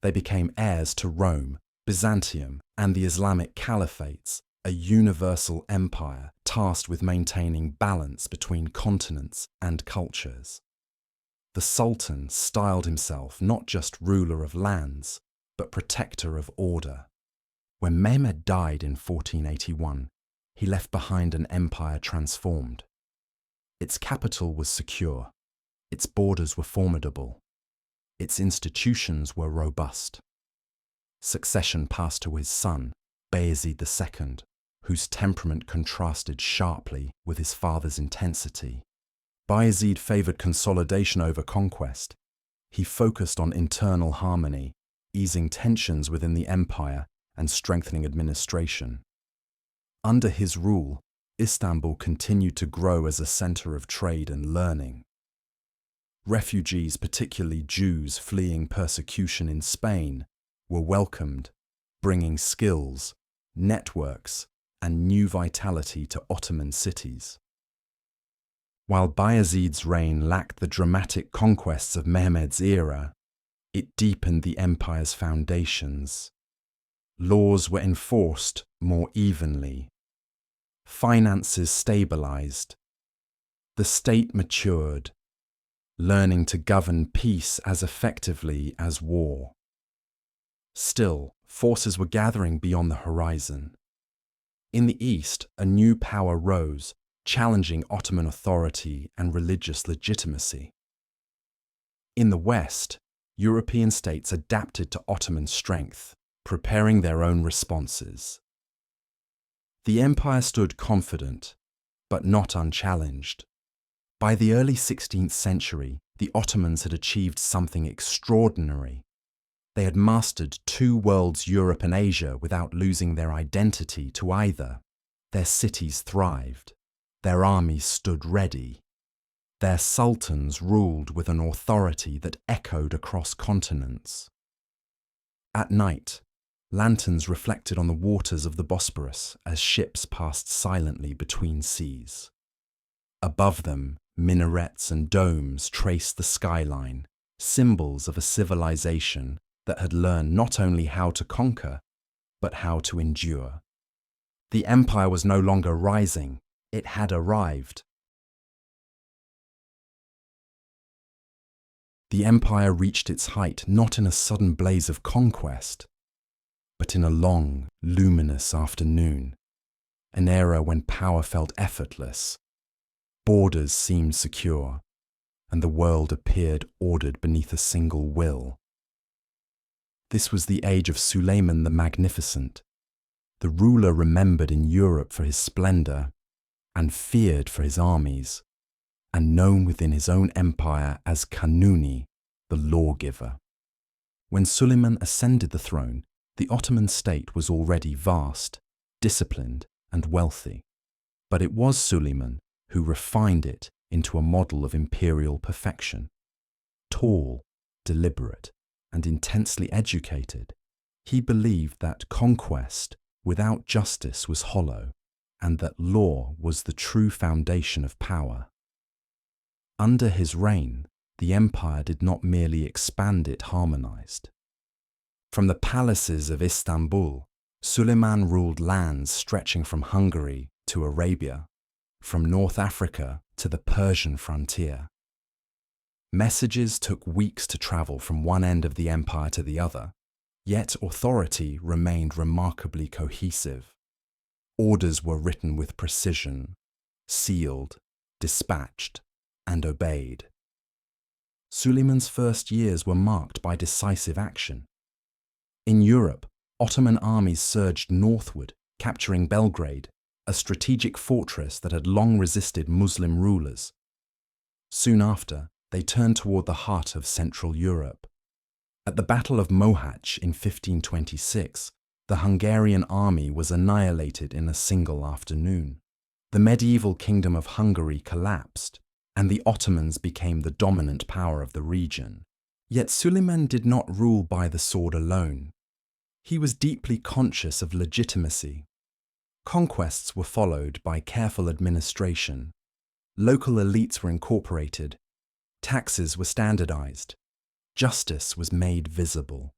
They became heirs to Rome, Byzantium, and the Islamic caliphates, a universal empire tasked with maintaining balance between continents and cultures. The Sultan styled himself not just ruler of lands, but protector of order. When Mehmed died in 1481, he left behind an empire transformed. Its capital was secure, its borders were formidable, its institutions were robust. Succession passed to his son, Bayezid II, whose temperament contrasted sharply with his father's intensity. Bayezid favoured consolidation over conquest. He focused on internal harmony, easing tensions within the empire and strengthening administration. Under his rule, Istanbul continued to grow as a centre of trade and learning. Refugees, particularly Jews fleeing persecution in Spain, were welcomed, bringing skills, networks, and new vitality to Ottoman cities. While Bayezid's reign lacked the dramatic conquests of Mehmed's era, it deepened the empire's foundations. Laws were enforced more evenly. Finances stabilized. The state matured, learning to govern peace as effectively as war. Still, forces were gathering beyond the horizon. In the east, a new power rose, challenging Ottoman authority and religious legitimacy. In the west, European states adapted to Ottoman strength, preparing their own responses. The empire stood confident, but not unchallenged. By the early 16th century, the Ottomans had achieved something extraordinary. They had mastered two worlds, Europe and Asia, without losing their identity to either. Their cities thrived. Their armies stood ready. Their sultans ruled with an authority that echoed across continents. At night, lanterns reflected on the waters of the Bosporus as ships passed silently between seas. Above them, minarets and domes traced the skyline, symbols of a civilization that had learned not only how to conquer, but how to endure. The empire was no longer rising, it had arrived. The empire reached its height not in a sudden blaze of conquest, but in a long, luminous afternoon, an era when power felt effortless, borders seemed secure, and the world appeared ordered beneath a single will. This was the age of Suleiman the Magnificent, the ruler remembered in Europe for his splendor and feared for his armies, and known within his own empire as Kanuni, the lawgiver. When Suleiman ascended the throne, the Ottoman state was already vast, disciplined, and wealthy. But it was Suleiman who refined it into a model of imperial perfection. Tall, deliberate, and intensely educated, he believed that conquest without justice was hollow, and that law was the true foundation of power. Under his reign, the empire did not merely expand, it harmonized. From the palaces of Istanbul, Suleiman ruled lands stretching from Hungary to Arabia, from North Africa to the Persian frontier. Messages took weeks to travel from one end of the empire to the other, yet authority remained remarkably cohesive. Orders were written with precision, sealed, dispatched, and obeyed. Suleiman's first years were marked by decisive action. In Europe, Ottoman armies surged northward, capturing Belgrade, a strategic fortress that had long resisted Muslim rulers. Soon after, they turned toward the heart of Central Europe. At the Battle of Mohacs in 1526, the Hungarian army was annihilated in a single afternoon. The medieval kingdom of Hungary collapsed, and the Ottomans became the dominant power of the region. Yet Suleiman did not rule by the sword alone. He was deeply conscious of legitimacy. Conquests were followed by careful administration. Local elites were incorporated. Taxes were standardized. Justice was made visible.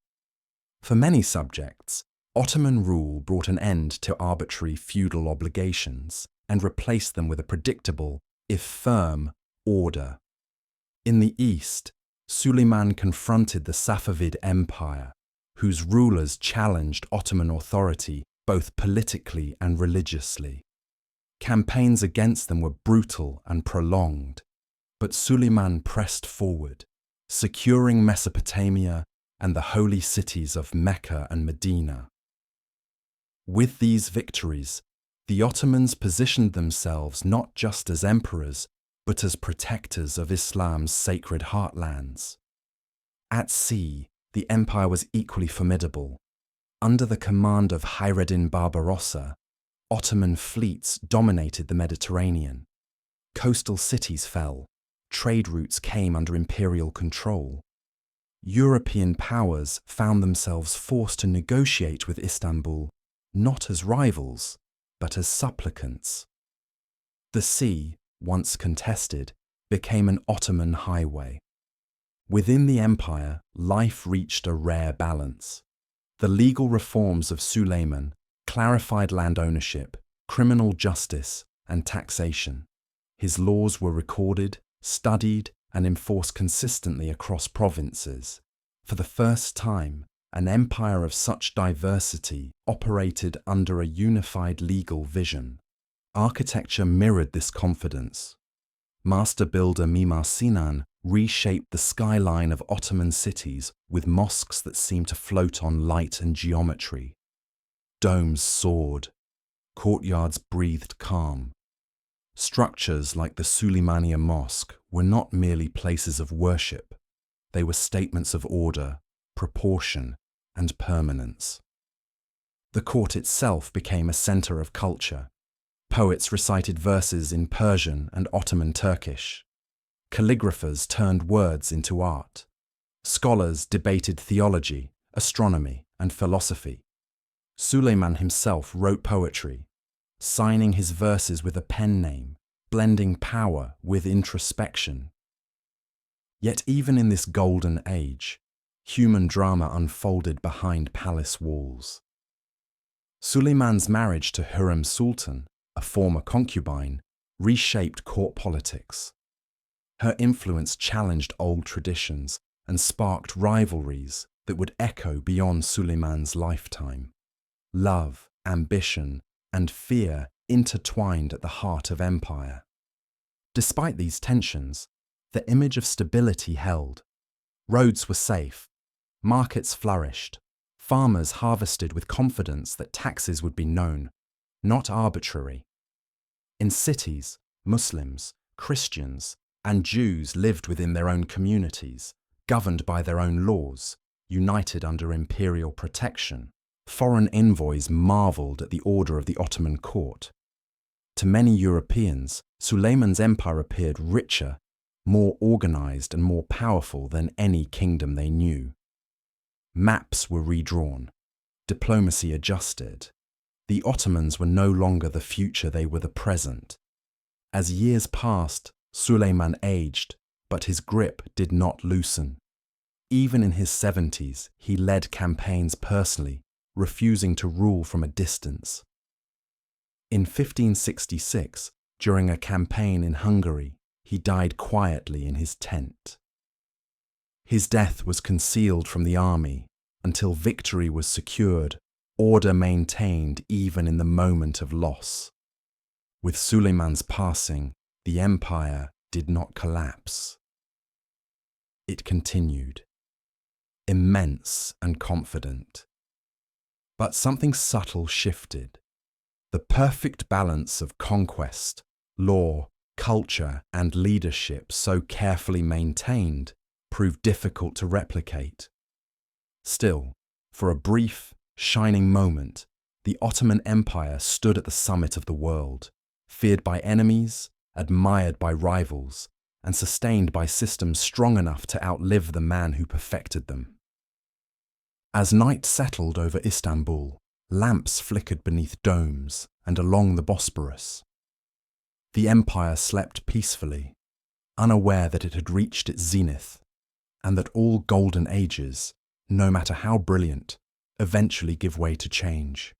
For many subjects, Ottoman rule brought an end to arbitrary feudal obligations and replaced them with a predictable, if firm, order. In the east, Suleiman confronted the Safavid Empire, whose rulers challenged Ottoman authority both politically and religiously. Campaigns against them were brutal and prolonged, but Suleiman pressed forward, securing Mesopotamia and the holy cities of Mecca and Medina. With these victories, the Ottomans positioned themselves not just as emperors, but as protectors of Islam's sacred heartlands. At sea, the empire was equally formidable. Under the command of Hayreddin Barbarossa, Ottoman fleets dominated the Mediterranean. Coastal cities fell. Trade routes came under imperial control. European powers found themselves forced to negotiate with Istanbul not as rivals, but as supplicants. The sea, once contested, became an Ottoman highway. Within the empire, life reached a rare balance. The legal reforms of Suleiman clarified land ownership, criminal justice, and taxation. His laws were recorded, studied, and enforced consistently across provinces. For the first time, an empire of such diversity operated under a unified legal vision. Architecture mirrored this confidence. Master builder Mimar Sinan reshaped the skyline of Ottoman cities with mosques that seemed to float on light and geometry. Domes soared, courtyards breathed calm. Structures like the Suleymaniye Mosque were not merely places of worship. They were statements of order, proportion, and permanence. The court itself became a center of culture. Poets recited verses in Persian and Ottoman Turkish. Calligraphers turned words into art. Scholars debated theology, astronomy, and philosophy. Suleiman himself wrote poetry, signing his verses with a pen name, blending power with introspection. Yet even in this golden age, human drama unfolded behind palace walls. Suleiman's marriage to Hürrem Sultan, a former concubine, reshaped court politics. Her influence challenged old traditions and sparked rivalries that would echo beyond Suleiman's lifetime. Love, ambition, and fear intertwined at the heart of empire. Despite these tensions, the image of stability held. Roads were safe, Markets flourished. Farmers harvested with confidence that taxes would be known, not arbitrary. In cities, Muslims, Christians, and Jews lived within their own communities, governed by their own laws, united under imperial protection. Foreign envoys marveled at the order of the Ottoman court. To many Europeans, Suleiman's empire appeared richer, more organized and more powerful than any kingdom they knew. Maps were redrawn, diplomacy adjusted. The Ottomans were no longer the future, they were the present. As years passed, Suleiman aged, but his grip did not loosen. Even in his 70s, he led campaigns personally, refusing to rule from a distance. In 1566, during a campaign in Hungary, he died quietly in his tent. His death was concealed from the army until victory was secured, order maintained even in the moment of loss. With Suleiman's passing, the empire did not collapse. It continued, immense and confident. But something subtle shifted. The perfect balance of conquest, law, culture, and leadership so carefully maintained proved difficult to replicate. Still, for a brief, shining moment, the Ottoman Empire stood at the summit of the world, feared by enemies, admired by rivals, and sustained by systems strong enough to outlive the man who perfected them. As night settled over Istanbul, lamps flickered beneath domes and along the Bosporus. The empire slept peacefully, unaware that it had reached its zenith, and that all golden ages, no matter how brilliant, eventually give way to change.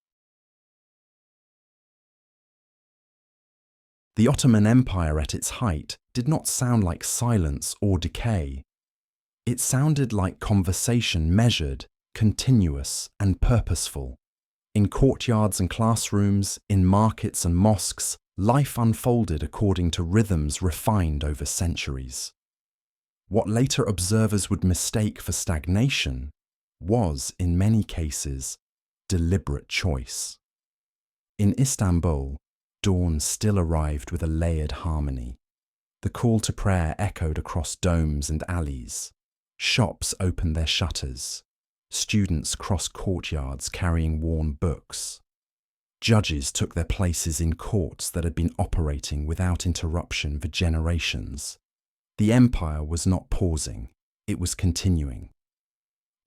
The Ottoman Empire at its height did not sound like silence or decay. It sounded like conversation measured, continuous, and purposeful. In courtyards and classrooms, in markets and mosques, life unfolded according to rhythms refined over centuries. What later observers would mistake for stagnation was, in many cases, deliberate choice. In Istanbul, dawn still arrived with a layered harmony. The call to prayer echoed across domes and alleys. Shops opened their shutters. Students crossed courtyards carrying worn books. Judges took their places in courts that had been operating without interruption for generations. The empire was not pausing, it was continuing.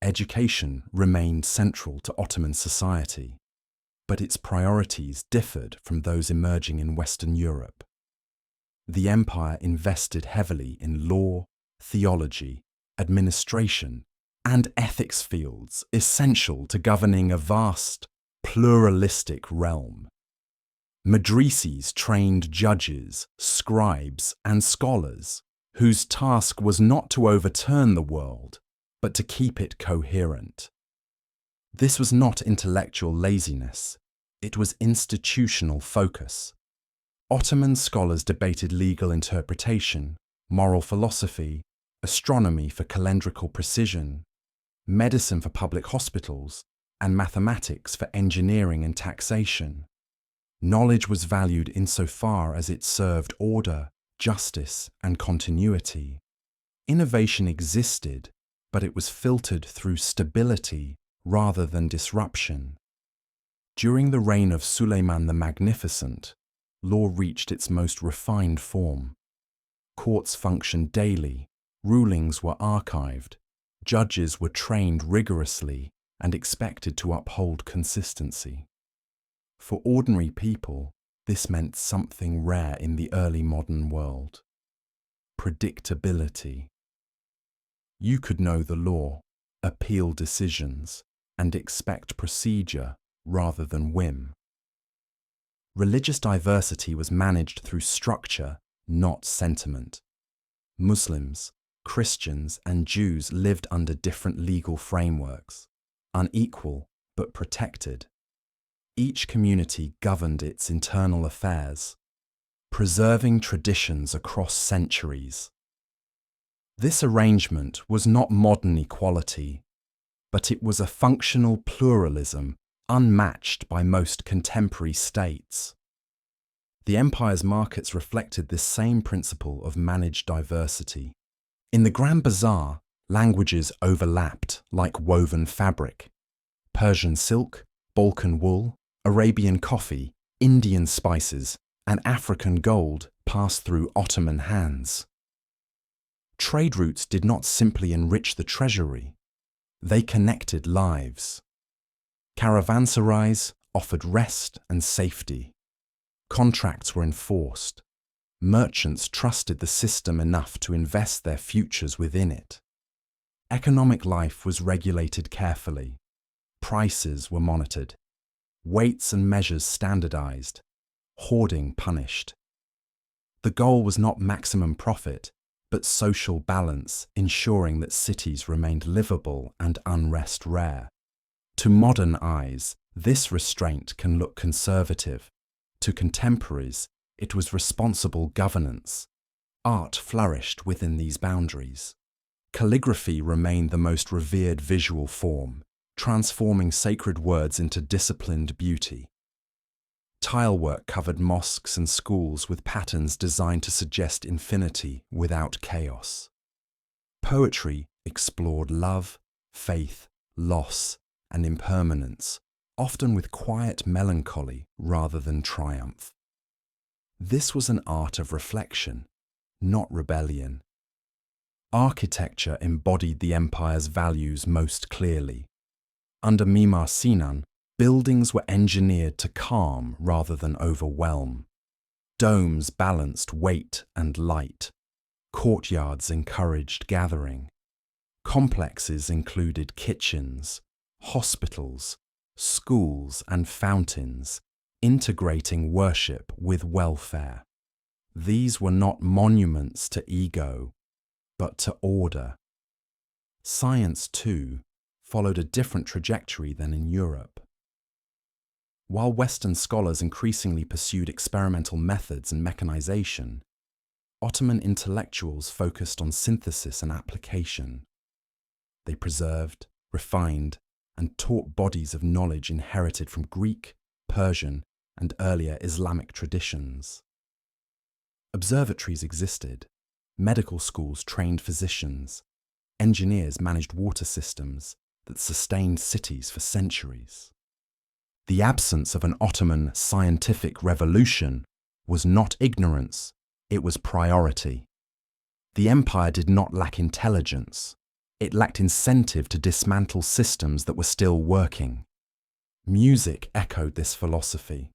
Education remained central to Ottoman society, but its priorities differed from those emerging in Western Europe. The empire invested heavily in law, theology, administration, and ethics fields essential to governing a vast, pluralistic realm. Medreses trained judges, scribes, and scholars whose task was not to overturn the world, but to keep it coherent. This was not intellectual laziness, it was institutional focus. Ottoman scholars debated legal interpretation, moral philosophy, astronomy for calendrical precision, medicine for public hospitals, and mathematics for engineering and taxation. Knowledge was valued insofar as it served order, justice, and continuity. Innovation existed, but it was filtered through stability rather than disruption. During the reign of Suleiman the Magnificent, law reached its most refined form. Courts functioned daily, rulings were archived, judges were trained rigorously and expected to uphold consistency. For ordinary people, this meant something rare in the early modern world: predictability. You could know the law, appeal decisions, and expect procedure rather than whim. Religious diversity was managed through structure, not sentiment. Muslims, Christians, and Jews lived under different legal frameworks, unequal but protected. Each community governed its internal affairs, preserving traditions across centuries. This arrangement was not modern equality, but it was a functional pluralism unmatched by most contemporary states. The empire's markets reflected this same principle of managed diversity. In the Grand Bazaar, languages overlapped like woven fabric. Persian silk, Balkan wool, Arabian coffee, Indian spices, and African gold passed through Ottoman hands. Trade routes did not simply enrich the treasury, they connected lives. Caravanserais offered rest and safety. Contracts were enforced. Merchants trusted the system enough to invest their futures within it. Economic life was regulated carefully. Prices were monitored. Weights and measures standardized. Hoarding punished. The goal was not maximum profit, but social balance, ensuring that cities remained livable and unrest rare. To modern eyes, this restraint can look conservative. To contemporaries, it was responsible governance. Art flourished within these boundaries. Calligraphy remained the most revered visual form, transforming sacred words into disciplined beauty. Tilework covered mosques and schools with patterns designed to suggest infinity without chaos. Poetry explored love, faith, loss, and impermanence, often with quiet melancholy rather than triumph. This was an art of reflection, not rebellion. Architecture embodied the empire's values most clearly. Under Mimar Sinan, buildings were engineered to calm rather than overwhelm. Domes balanced weight and light. Courtyards encouraged gathering. Complexes included kitchens, hospitals, schools, and fountains, integrating worship with welfare. These were not monuments to ego, but to order. Science, too, followed a different trajectory than in Europe. While Western scholars increasingly pursued experimental methods and mechanization, Ottoman intellectuals focused on synthesis and application. They preserved, refined, and taught bodies of knowledge inherited from Greek, Persian, and earlier Islamic traditions. Observatories existed, medical schools trained physicians, engineers managed water systems that sustained cities for centuries. The absence of an Ottoman scientific revolution was not ignorance, it was priority. The empire did not lack intelligence, it lacked incentive to dismantle systems that were still working. Music echoed this philosophy.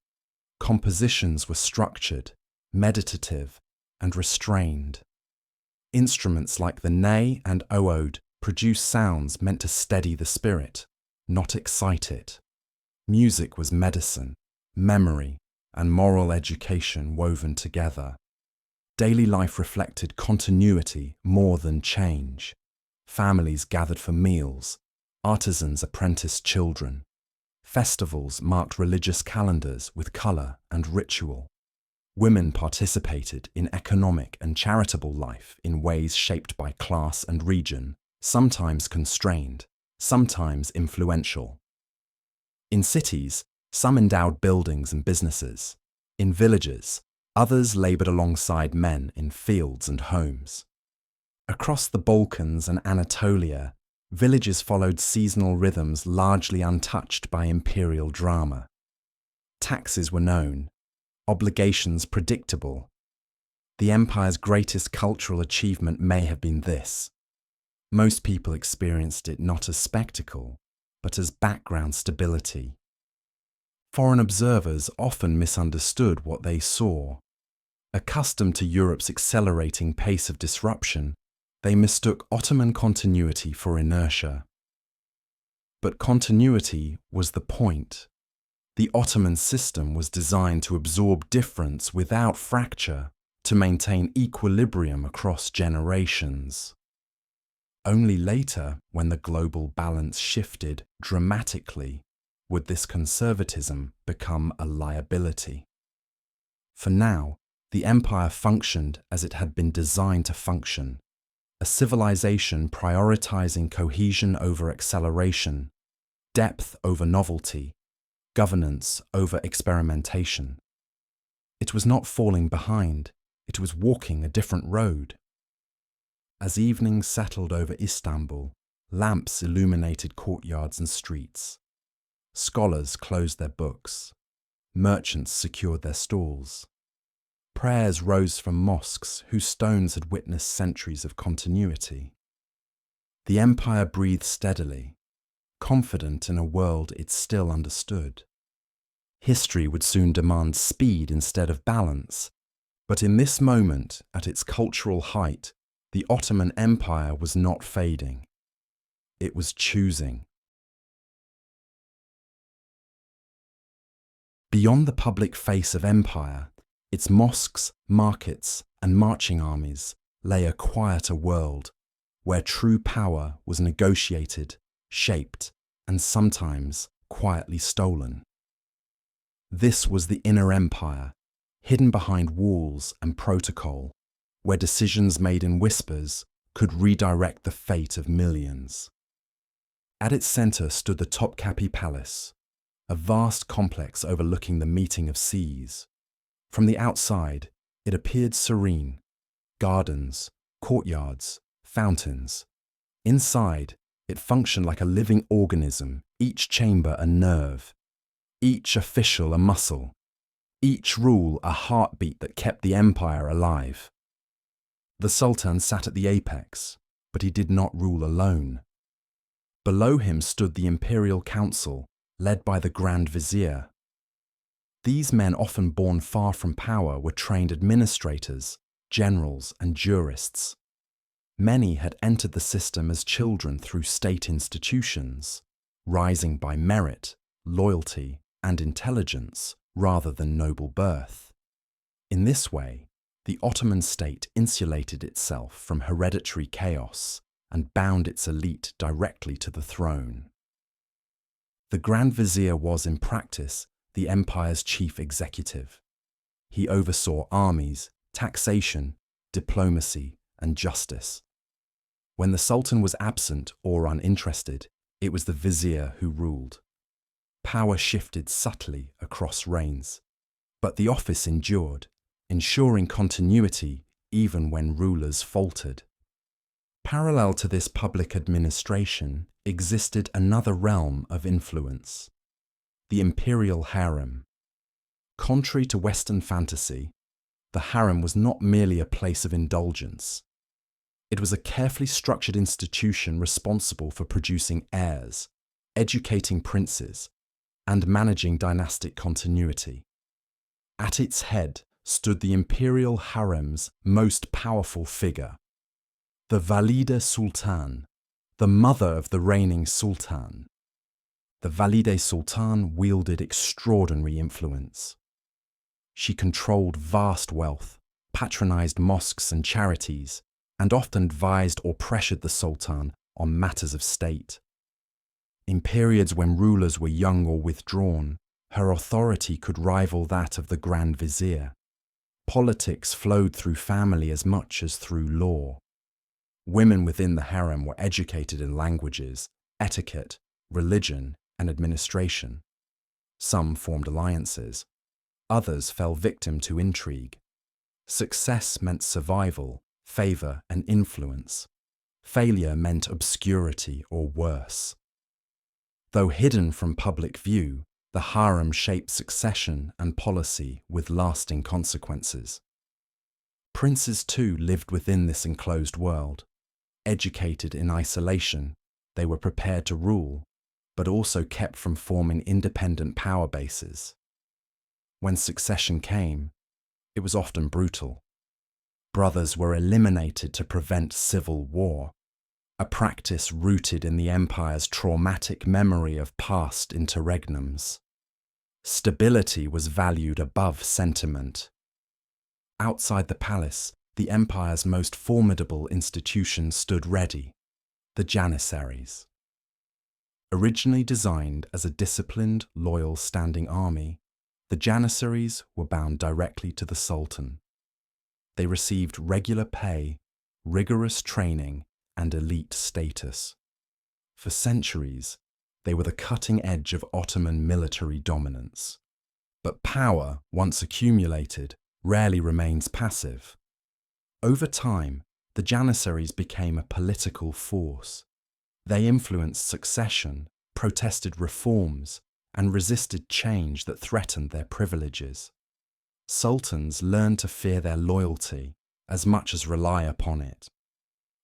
Compositions were structured, meditative, and restrained. Instruments like the ney and oud produced sounds meant to steady the spirit, not excite it. Music was medicine, memory, and moral education woven together. Daily life reflected continuity more than change. Families gathered for meals, artisans apprenticed children. Festivals marked religious calendars with colour and ritual. Women participated in economic and charitable life in ways shaped by class and region, sometimes constrained, sometimes influential. In cities, some endowed buildings and businesses. In villages, others laboured alongside men in fields and homes. Across the Balkans and Anatolia, villages followed seasonal rhythms largely untouched by imperial drama. Taxes were known, obligations predictable. The empire's greatest cultural achievement may have been this. Most people experienced it not as spectacle, but as background stability. Foreign observers often misunderstood what they saw. Accustomed to Europe's accelerating pace of disruption, they mistook Ottoman continuity for inertia. But continuity was the point. The Ottoman system was designed to absorb difference without fracture, to maintain equilibrium across generations. Only later, when the global balance shifted dramatically, would this conservatism become a liability. For now, the empire functioned as it had been designed to function, a a civilization prioritizing cohesion over acceleration, depth over novelty, governance over experimentation. It was not falling behind, it was walking a different road. As evening settled over Istanbul, lamps illuminated courtyards and streets. Scholars closed their books. Merchants secured their stalls. Prayers rose from mosques whose stones had witnessed centuries of continuity. The empire breathed steadily, confident in a world it still understood. History would soon demand speed instead of balance, but in this moment, at its cultural height, the Ottoman Empire was not fading. It was choosing. Beyond the public face of empire, its mosques, markets, and marching armies lay a quieter world, where true power was negotiated, shaped, and sometimes quietly stolen. This was the inner empire, hidden behind walls and protocol, where decisions made in whispers could redirect the fate of millions. At its center stood the Topkapi Palace, a vast complex overlooking the meeting of seas. From the outside, it appeared serene. Gardens, courtyards, fountains. Inside, it functioned like a living organism, each chamber a nerve, each official a muscle, each rule a heartbeat that kept the empire alive. The Sultan sat at the apex, but he did not rule alone. Below him stood the imperial council, led by the Grand Vizier. These men, often born far from power, were trained administrators, generals, and jurists. Many had entered the system as children through state institutions, rising by merit, loyalty, and intelligence rather than noble birth. In this way, the Ottoman state insulated itself from hereditary chaos and bound its elite directly to the throne. The Grand Vizier was, in practice, the empire's chief executive. He oversaw armies, taxation, diplomacy, and justice. When the Sultan was absent or uninterested, it was the Vizier who ruled. Power shifted subtly across reigns, but the office endured, ensuring continuity even when rulers faltered. Parallel to this public administration existed another realm of influence, the imperial harem. Contrary to Western fantasy, the harem was not merely a place of indulgence. It was a carefully structured institution responsible for producing heirs, educating princes, and managing dynastic continuity. At its head stood the imperial harem's most powerful figure, the Valide Sultan, the mother of the reigning sultan. The Valide Sultan wielded extraordinary influence. She controlled vast wealth, patronized mosques and charities, and often advised or pressured the sultan on matters of state. In periods when rulers were young or withdrawn, her authority could rival that of the Grand Vizier. Politics flowed through family as much as through law. Women within the harem were educated in languages, etiquette, religion, and administration. Some formed alliances. Others fell victim to intrigue. Success meant survival, favor, and influence. Failure meant obscurity or worse. Though hidden from public view, the harem shaped succession and policy with lasting consequences. Princes too lived within this enclosed world. Educated in isolation, they were prepared to rule, but also kept from forming independent power bases. When succession came, it was often brutal. Brothers were eliminated to prevent civil war, a practice rooted in the empire's traumatic memory of past interregnums. Stability was valued above sentiment. Outside the palace, the empire's most formidable institution stood ready, the Janissaries. Originally designed as a disciplined, loyal standing army, the Janissaries were bound directly to the Sultan. They received regular pay, rigorous training, and elite status. For centuries, they were the cutting edge of Ottoman military dominance. But power, once accumulated, rarely remains passive. Over time, the Janissaries became a political force. They influenced succession, protested reforms, and resisted change that threatened their privileges. Sultans learned to fear their loyalty as much as rely upon it.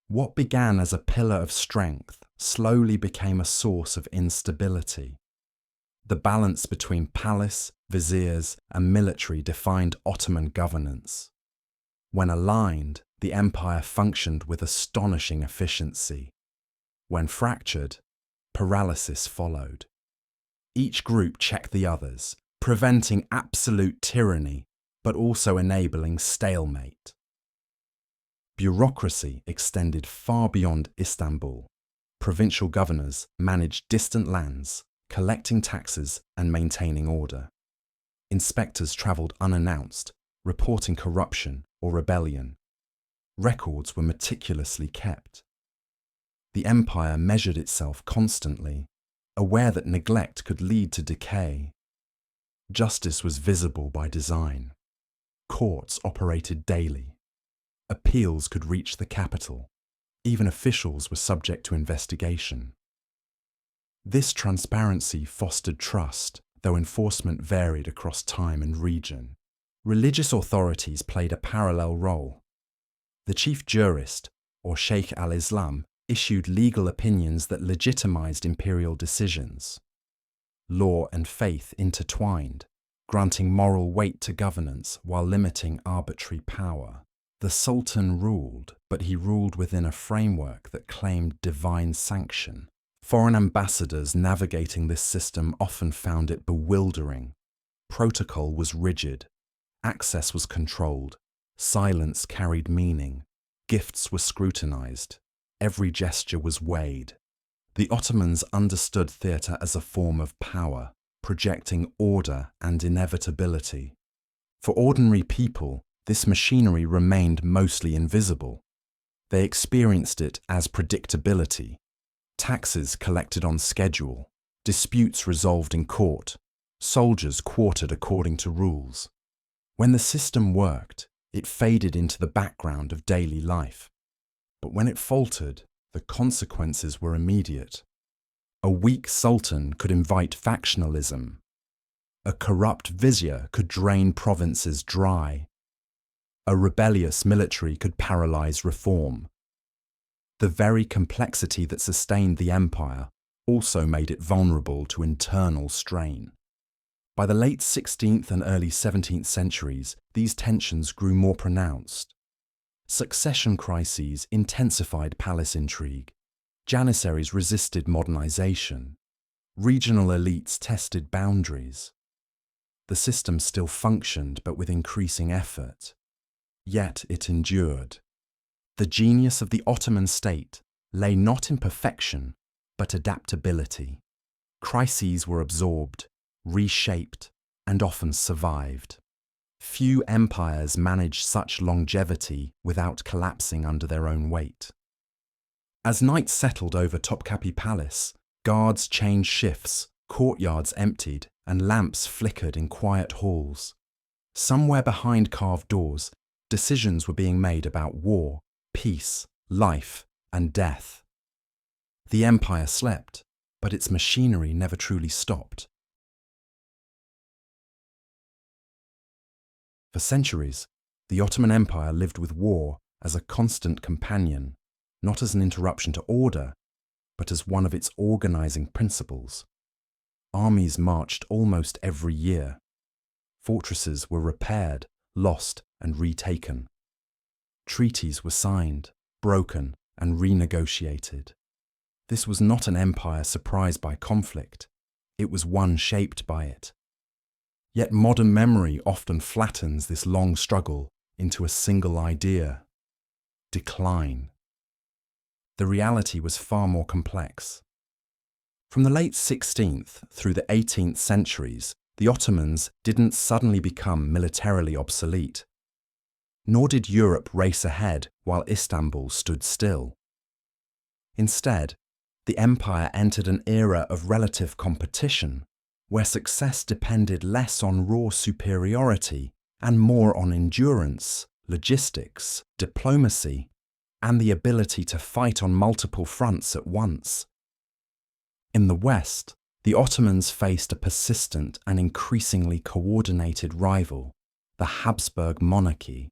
What began as a pillar of strength slowly became a source of instability. The balance between palace, viziers, and military defined Ottoman governance. When aligned, the empire functioned with astonishing efficiency. When fractured, paralysis followed. Each group checked the others, preventing absolute tyranny, but also enabling stalemate. Bureaucracy extended far beyond Istanbul. Provincial governors managed distant lands, collecting taxes and maintaining order. Inspectors travelled unannounced, reporting corruption or rebellion. Records were meticulously kept. The empire measured itself constantly, aware that neglect could lead to decay. Justice was visible by design. Courts operated daily. Appeals could reach the capital. Even officials were subject to investigation. This transparency fostered trust, though enforcement varied across time and region. Religious authorities played a parallel role. The chief jurist, or Sheikh al-Islam, issued legal opinions that legitimized imperial decisions. Law and faith intertwined, granting moral weight to governance while limiting arbitrary power. The Sultan ruled, but he ruled within a framework that claimed divine sanction. Foreign ambassadors navigating this system often found it bewildering. Protocol was rigid. Access was controlled. Silence carried meaning. Gifts were scrutinized. Every gesture was weighed. The Ottomans understood theatre as a form of power, projecting order and inevitability. For ordinary people, this machinery remained mostly invisible. They experienced it as predictability. Taxes collected on schedule, disputes resolved in court, soldiers quartered according to rules. When the system worked, it faded into the background of daily life. But when it faltered, the consequences were immediate. A weak sultan could invite factionalism. A corrupt vizier could drain provinces dry. A rebellious military could paralyze reform. The very complexity that sustained the empire also made it vulnerable to internal strain. By the late 16th and early 17th centuries, these tensions grew more pronounced. Succession crises intensified palace intrigue. Janissaries resisted modernization. Regional elites tested boundaries. The system still functioned, but with increasing effort. Yet it endured. The genius of the Ottoman state lay not in perfection, but adaptability. Crises were absorbed, reshaped, and often survived. Few empires managed such longevity without collapsing under their own weight. As night settled over Topkapi Palace, guards changed shifts, courtyards emptied, and lamps flickered in quiet halls. Somewhere behind carved doors, decisions were being made about war, peace, life, and death. The empire slept, but its machinery never truly stopped. For centuries, the Ottoman Empire lived with war as a constant companion, not as an interruption to order, but as one of its organizing principles. Armies marched almost every year. Fortresses were repaired, lost, and retaken. Treaties were signed, broken, and renegotiated. This was not an empire surprised by conflict. It was one shaped by it. Yet modern memory often flattens this long struggle into a single idea: decline. The reality was far more complex. From the late 16th through the 18th centuries, the Ottomans didn't suddenly become militarily obsolete. nor did Europe race ahead while Istanbul stood still. Instead, the empire entered an era of relative competition, where success depended less on raw superiority and more on endurance, logistics, diplomacy, and the ability to fight on multiple fronts at once. In the West, the Ottomans faced a persistent and increasingly coordinated rival, the Habsburg monarchy.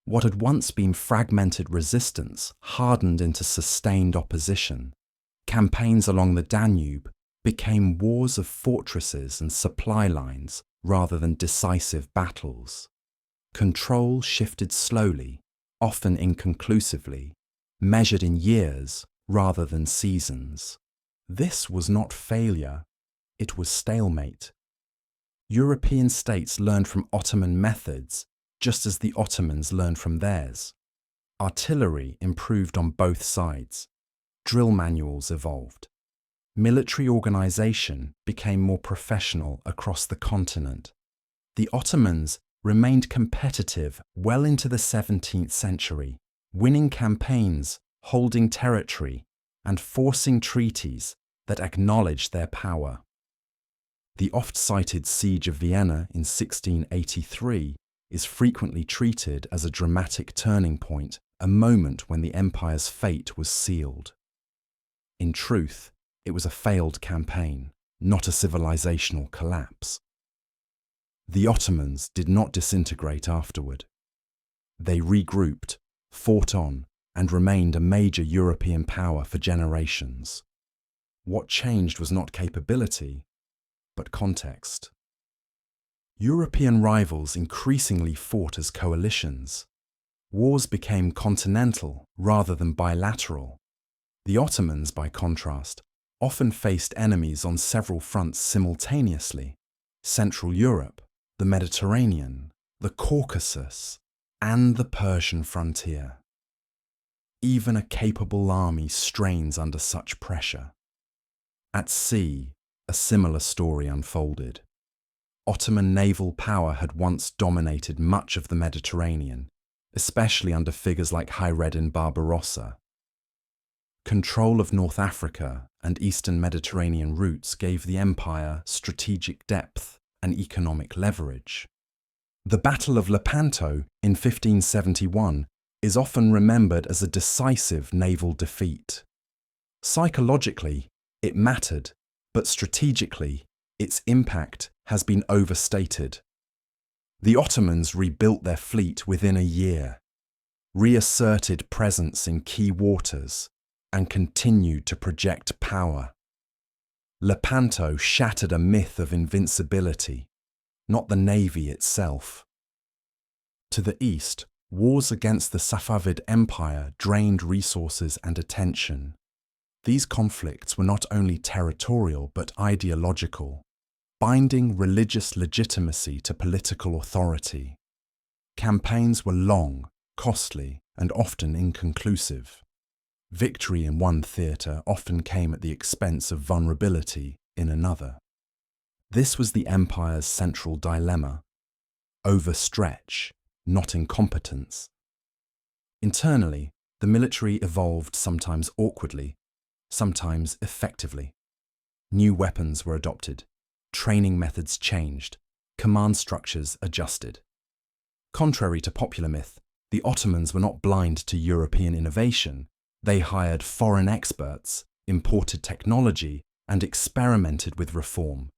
What had once been fragmented resistance hardened into sustained opposition. Campaigns along the Danube became wars of fortresses and supply lines rather than decisive battles. Control shifted slowly, often inconclusively, measured in years rather than seasons. This was not failure, it was stalemate. European states learned from Ottoman methods, just as the Ottomans learned from theirs. Artillery improved on both sides. Drill manuals evolved. Military organization became more professional across the continent. The Ottomans remained competitive well into the 17th century, winning campaigns, holding territory, and forcing treaties that acknowledged their power. The oft-cited Siege of Vienna in 1683 is frequently treated as a dramatic turning point, a moment when the empire's fate was sealed. In truth, it was a failed campaign, not a civilizational collapse. The Ottomans did not disintegrate afterward. They regrouped, fought on, and remained a major European power for generations. What changed was not capability, but context. European rivals increasingly fought as coalitions. Wars became continental rather than bilateral. The Ottomans, by contrast, often faced enemies on several fronts simultaneously: Central Europe, the Mediterranean, the Caucasus, and the Persian frontier. Even a capable army strains under such pressure. At sea, a similar story unfolded. Ottoman naval power had once dominated much of the Mediterranean, especially under figures like Hayreddin Barbarossa. Control of North Africa and eastern Mediterranean routes gave the empire strategic depth and economic leverage. The Battle of Lepanto in 1571 is often remembered as a decisive naval defeat. Psychologically, it mattered, but strategically, its impact has been overstated. The Ottomans rebuilt their fleet within a year, reasserted presence in key waters, and continued to project power. Lepanto shattered a myth of invincibility, not the navy itself. To the east, wars against the Safavid Empire drained resources and attention. These conflicts were not only territorial but ideological, binding religious legitimacy to political authority. Campaigns were long, costly, and often inconclusive. Victory in one theatre often came at the expense of vulnerability in another. This was the empire's central dilemma: overstretch, not incompetence. Internally, the military evolved sometimes awkwardly, sometimes effectively. New weapons were adopted, training methods changed, command structures adjusted. Contrary to popular myth, the Ottomans were not blind to European innovation. They hired foreign experts, imported technology, and experimented with reform.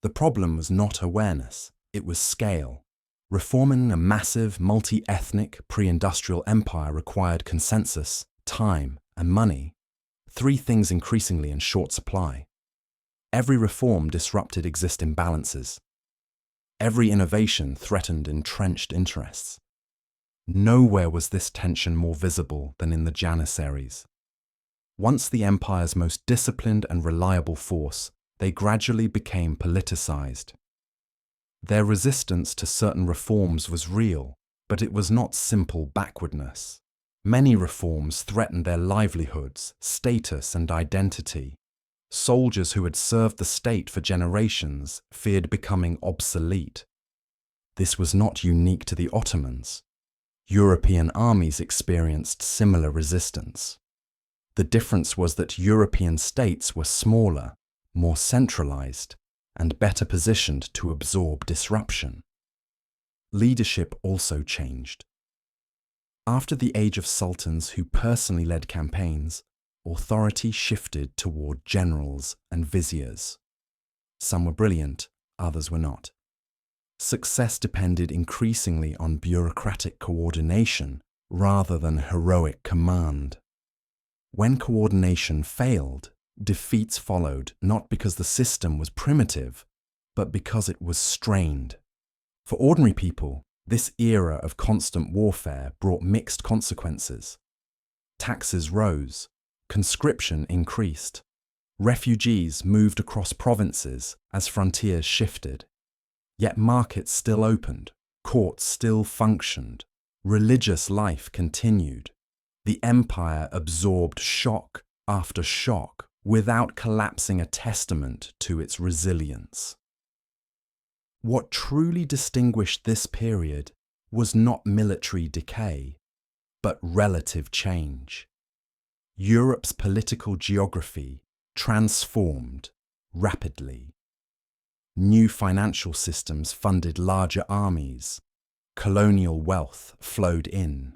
The problem was not awareness, it was scale. Reforming a massive, multi-ethnic, pre-industrial empire required consensus, time, and money. Three things increasingly in short supply. Every reform disrupted existing balances. Every innovation threatened entrenched interests. Nowhere was this tension more visible than in the Janissaries. Once the empire's most disciplined and reliable force, they gradually became politicized. Their resistance to certain reforms was real, but it was not simple backwardness. Many reforms threatened their livelihoods, status, and identity. Soldiers who had served the state for generations feared becoming obsolete. This was not unique to the Ottomans. European armies experienced similar resistance. The difference was that European states were smaller, more centralized, and better positioned to absorb disruption. Leadership also changed. After the age of sultans who personally led campaigns, authority shifted toward generals and viziers. Some were brilliant, others were not. Success depended increasingly on bureaucratic coordination rather than heroic command. When coordination failed, defeats followed not because the system was primitive, but because it was strained. For ordinary people, this era of constant warfare brought mixed consequences. Taxes rose, conscription increased, refugees moved across provinces as frontiers shifted. Yet markets still opened, courts still functioned, religious life continued. The empire absorbed shock after shock without collapsing, a testament to its resilience. What truly distinguished this period was not military decay, but relative change. Europe's political geography transformed rapidly. New financial systems funded larger armies. Colonial wealth flowed in.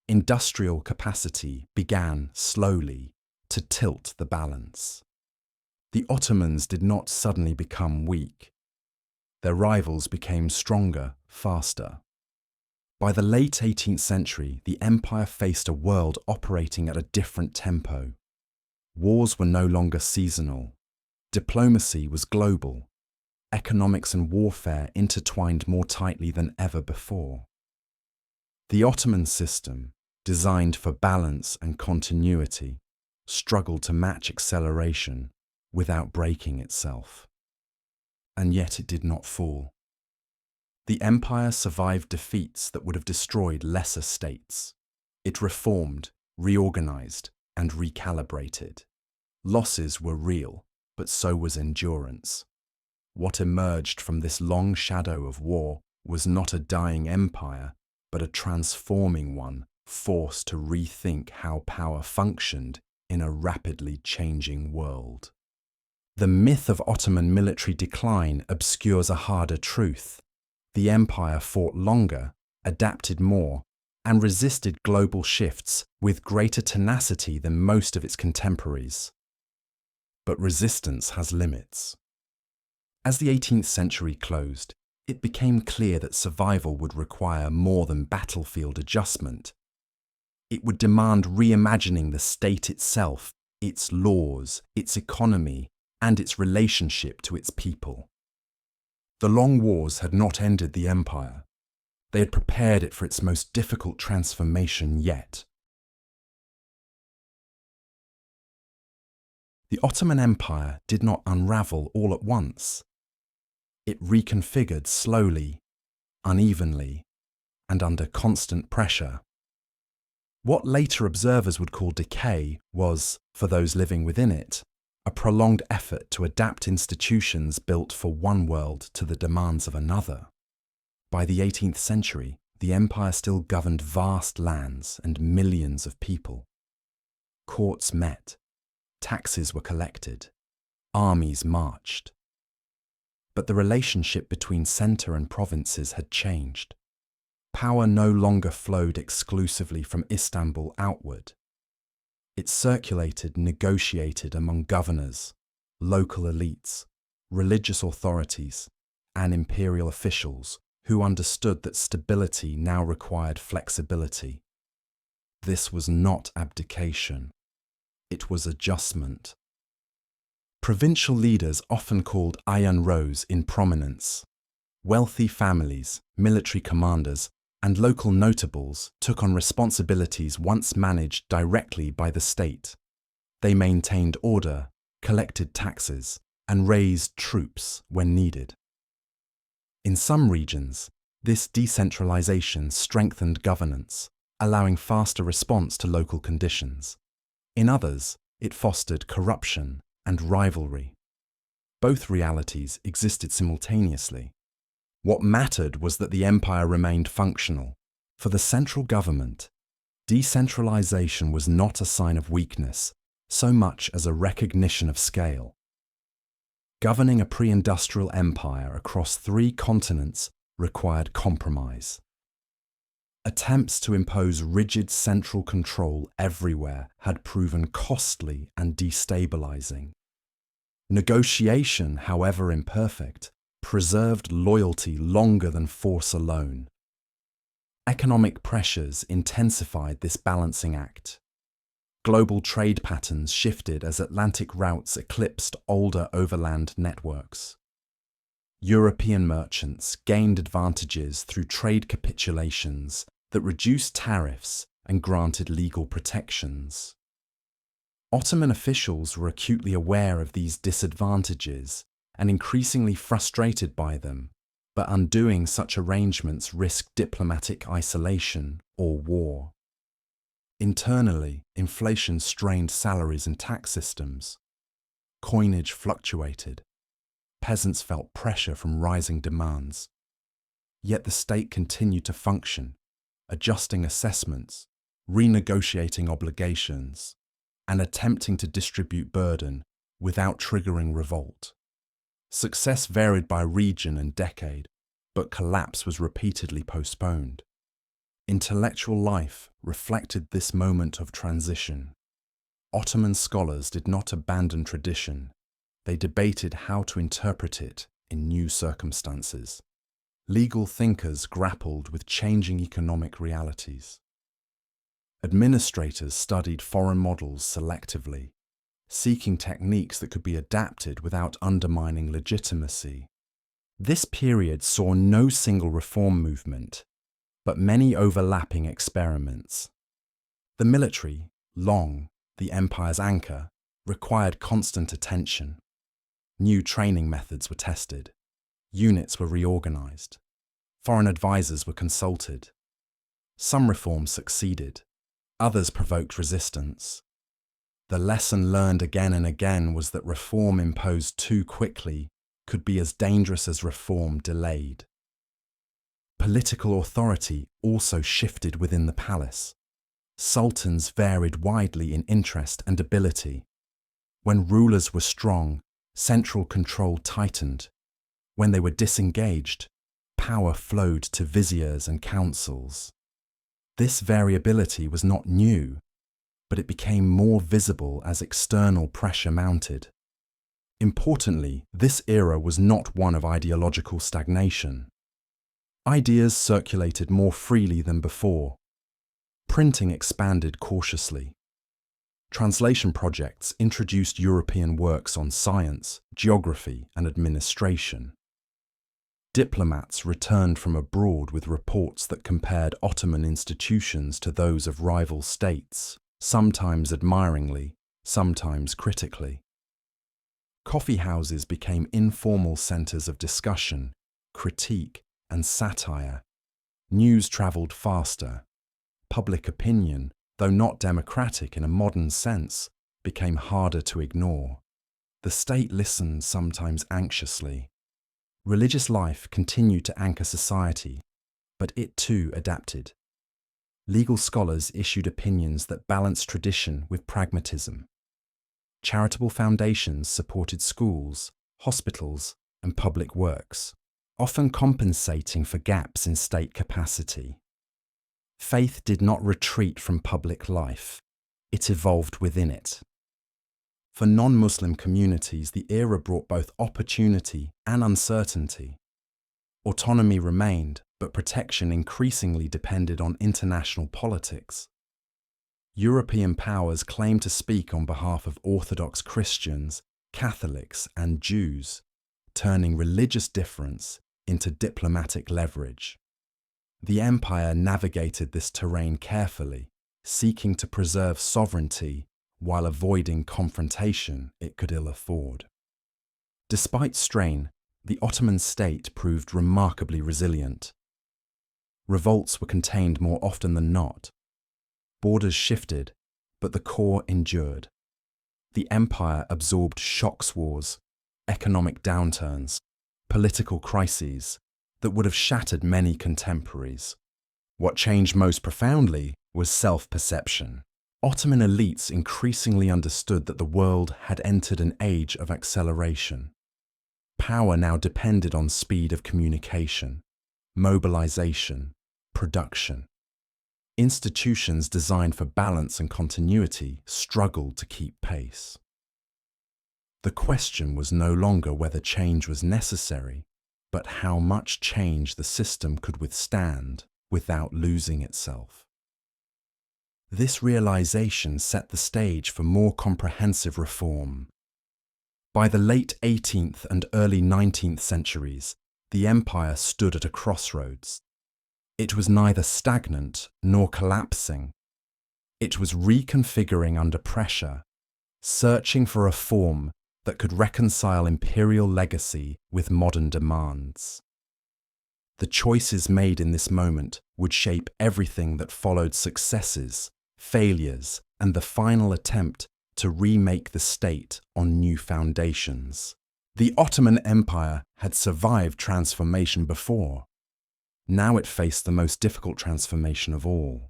Industrial capacity began slowly to tilt the balance. The Ottomans did not suddenly become weak. Their rivals became stronger, faster. By the late 18th century, the empire faced a world operating at a different tempo. Wars were no longer seasonal. Diplomacy was global. Economics and warfare intertwined more tightly than ever before. The Ottoman system, designed for balance and continuity, struggled to match acceleration without breaking itself. And yet it did not fall. The empire survived defeats that would have destroyed lesser states. It reformed, reorganized, and recalibrated. Losses were real, but so was endurance. What emerged from this long shadow of war was not a dying empire, but a transforming one, forced to rethink how power functioned in a rapidly changing world. The myth of Ottoman military decline obscures a harder truth. The empire fought longer, adapted more, and resisted global shifts with greater tenacity than most of its contemporaries. But resistance has limits. As the 18th century closed, it became clear that survival would require more than battlefield adjustment. It would demand reimagining the state itself, its laws, its economy, and its relationship to its people. The long wars had not ended the empire. They had prepared it for its most difficult transformation yet. The Ottoman Empire did not unravel all at once. It reconfigured slowly, unevenly, and under constant pressure. What later observers would call decay was, for those living within it, a prolonged effort to adapt institutions built for one world to the demands of another. By the 18th century, the empire still governed vast lands and millions of people. Courts met, taxes were collected, armies marched. But the relationship between centre and provinces had changed. Power no longer flowed exclusively from Istanbul outward. It circulated, negotiated among governors, local elites, religious authorities, and imperial officials who understood that stability now required flexibility. This was not abdication. It was adjustment. Provincial leaders often called Iron Rose in prominence. Wealthy families, military commanders, and local notables took on responsibilities once managed directly by the state. They maintained order, collected taxes, and raised troops when needed. In some regions, this decentralization strengthened governance, allowing faster response to local conditions. In others, it fostered corruption and rivalry. Both realities existed simultaneously. What mattered was that the empire remained functional, For the central government, decentralization was not a sign of weakness so much as a recognition of scale. Governing a pre-industrial empire across 3 continents required compromise. Attempts to impose rigid central control everywhere had proven costly and destabilizing. Negotiation, however imperfect, preserved loyalty longer than force alone. Economic pressures intensified this balancing act. Global trade patterns shifted as Atlantic routes eclipsed older overland networks. European merchants gained advantages through trade capitulations that reduced tariffs and granted legal protections. Ottoman officials were acutely aware of these disadvantages and increasingly frustrated by them, but undoing such arrangements risked diplomatic isolation or war. Internally, inflation strained salaries and tax systems. Coinage fluctuated. Peasants felt pressure from rising demands. Yet the state continued to function, adjusting assessments, renegotiating obligations, and attempting to distribute burden without triggering revolt. Success varied by region and decade, but collapse was repeatedly postponed. Intellectual life reflected this moment of transition. Ottoman scholars did not abandon tradition. They debated how to interpret it in new circumstances. Legal thinkers grappled with changing economic realities. Administrators studied foreign models selectively, seeking techniques that could be adapted without undermining legitimacy. This period saw no single reform movement, but many overlapping experiments. The military, long the empire's anchor, required constant attention. New training methods were tested. Units were reorganized. Foreign advisors were consulted. Some reforms succeeded. Others provoked resistance. The lesson learned again and again was that reform imposed too quickly could be as dangerous as reform delayed. Political authority also shifted within the palace. Sultans varied widely in interest and ability. When rulers were strong, central control tightened. When they were disengaged, power flowed to viziers and councils. This variability was not new, but it became more visible as external pressure mounted. Importantly, this era was not one of ideological stagnation. Ideas circulated more freely than before. Printing expanded cautiously. Translation projects introduced European works on science, geography, and administration. Diplomats returned from abroad with reports that compared Ottoman institutions to those of rival states, sometimes admiringly, sometimes critically. Coffee houses became informal centers of discussion, critique, and satire. News traveled faster. Public opinion, though not democratic in a modern sense, became harder to ignore. The state listened sometimes anxiously. Religious life continued to anchor society, but it too adapted. Legal scholars issued opinions that balanced tradition with pragmatism. Charitable foundations supported schools, hospitals, and public works, often compensating for gaps in state capacity. Faith did not retreat from public life, it evolved within it. For non-Muslim communities, the era brought both opportunity and uncertainty. Autonomy remained, but protection increasingly depended on international politics. European powers claimed to speak on behalf of Orthodox Christians, Catholics, and Jews, turning religious difference into diplomatic leverage. The empire navigated this terrain carefully, seeking to preserve sovereignty while avoiding confrontation it could ill afford. Despite strain, the Ottoman state proved remarkably resilient. Revolts were contained more often than not. Borders shifted, but the core endured. The empire absorbed shocks wars, economic downturns, political crises that would have shattered many contemporaries. What changed most profoundly was self-perception. Ottoman elites increasingly understood that the world had entered an age of acceleration. Power now depended on speed of communication, mobilization, production. Institutions designed for balance and continuity struggled to keep pace. The question was no longer whether change was necessary, but how much change the system could withstand without losing itself. This realization set the stage for more comprehensive reform. By the late 18th and early 19th centuries, the empire stood at a crossroads. It was neither stagnant nor collapsing. It was reconfiguring under pressure, searching for a form that could reconcile imperial legacy with modern demands. The choices made in this moment would shape everything that followed: successes, failures, and the final attempt to remake the state on new foundations. The Ottoman Empire had survived transformation before. Now it faced the most difficult transformation of all,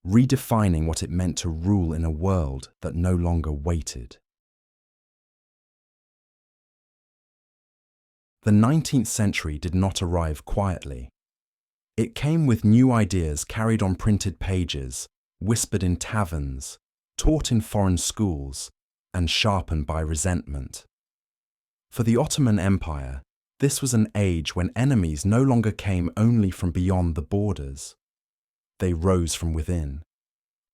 redefining what it meant to rule in a world that no longer waited. The 19th century did not arrive quietly. It came with new ideas carried on printed pages, whispered in taverns, taught in foreign schools, and sharpened by resentment. For the Ottoman Empire, this was an age when enemies no longer came only from beyond the borders. They rose from within.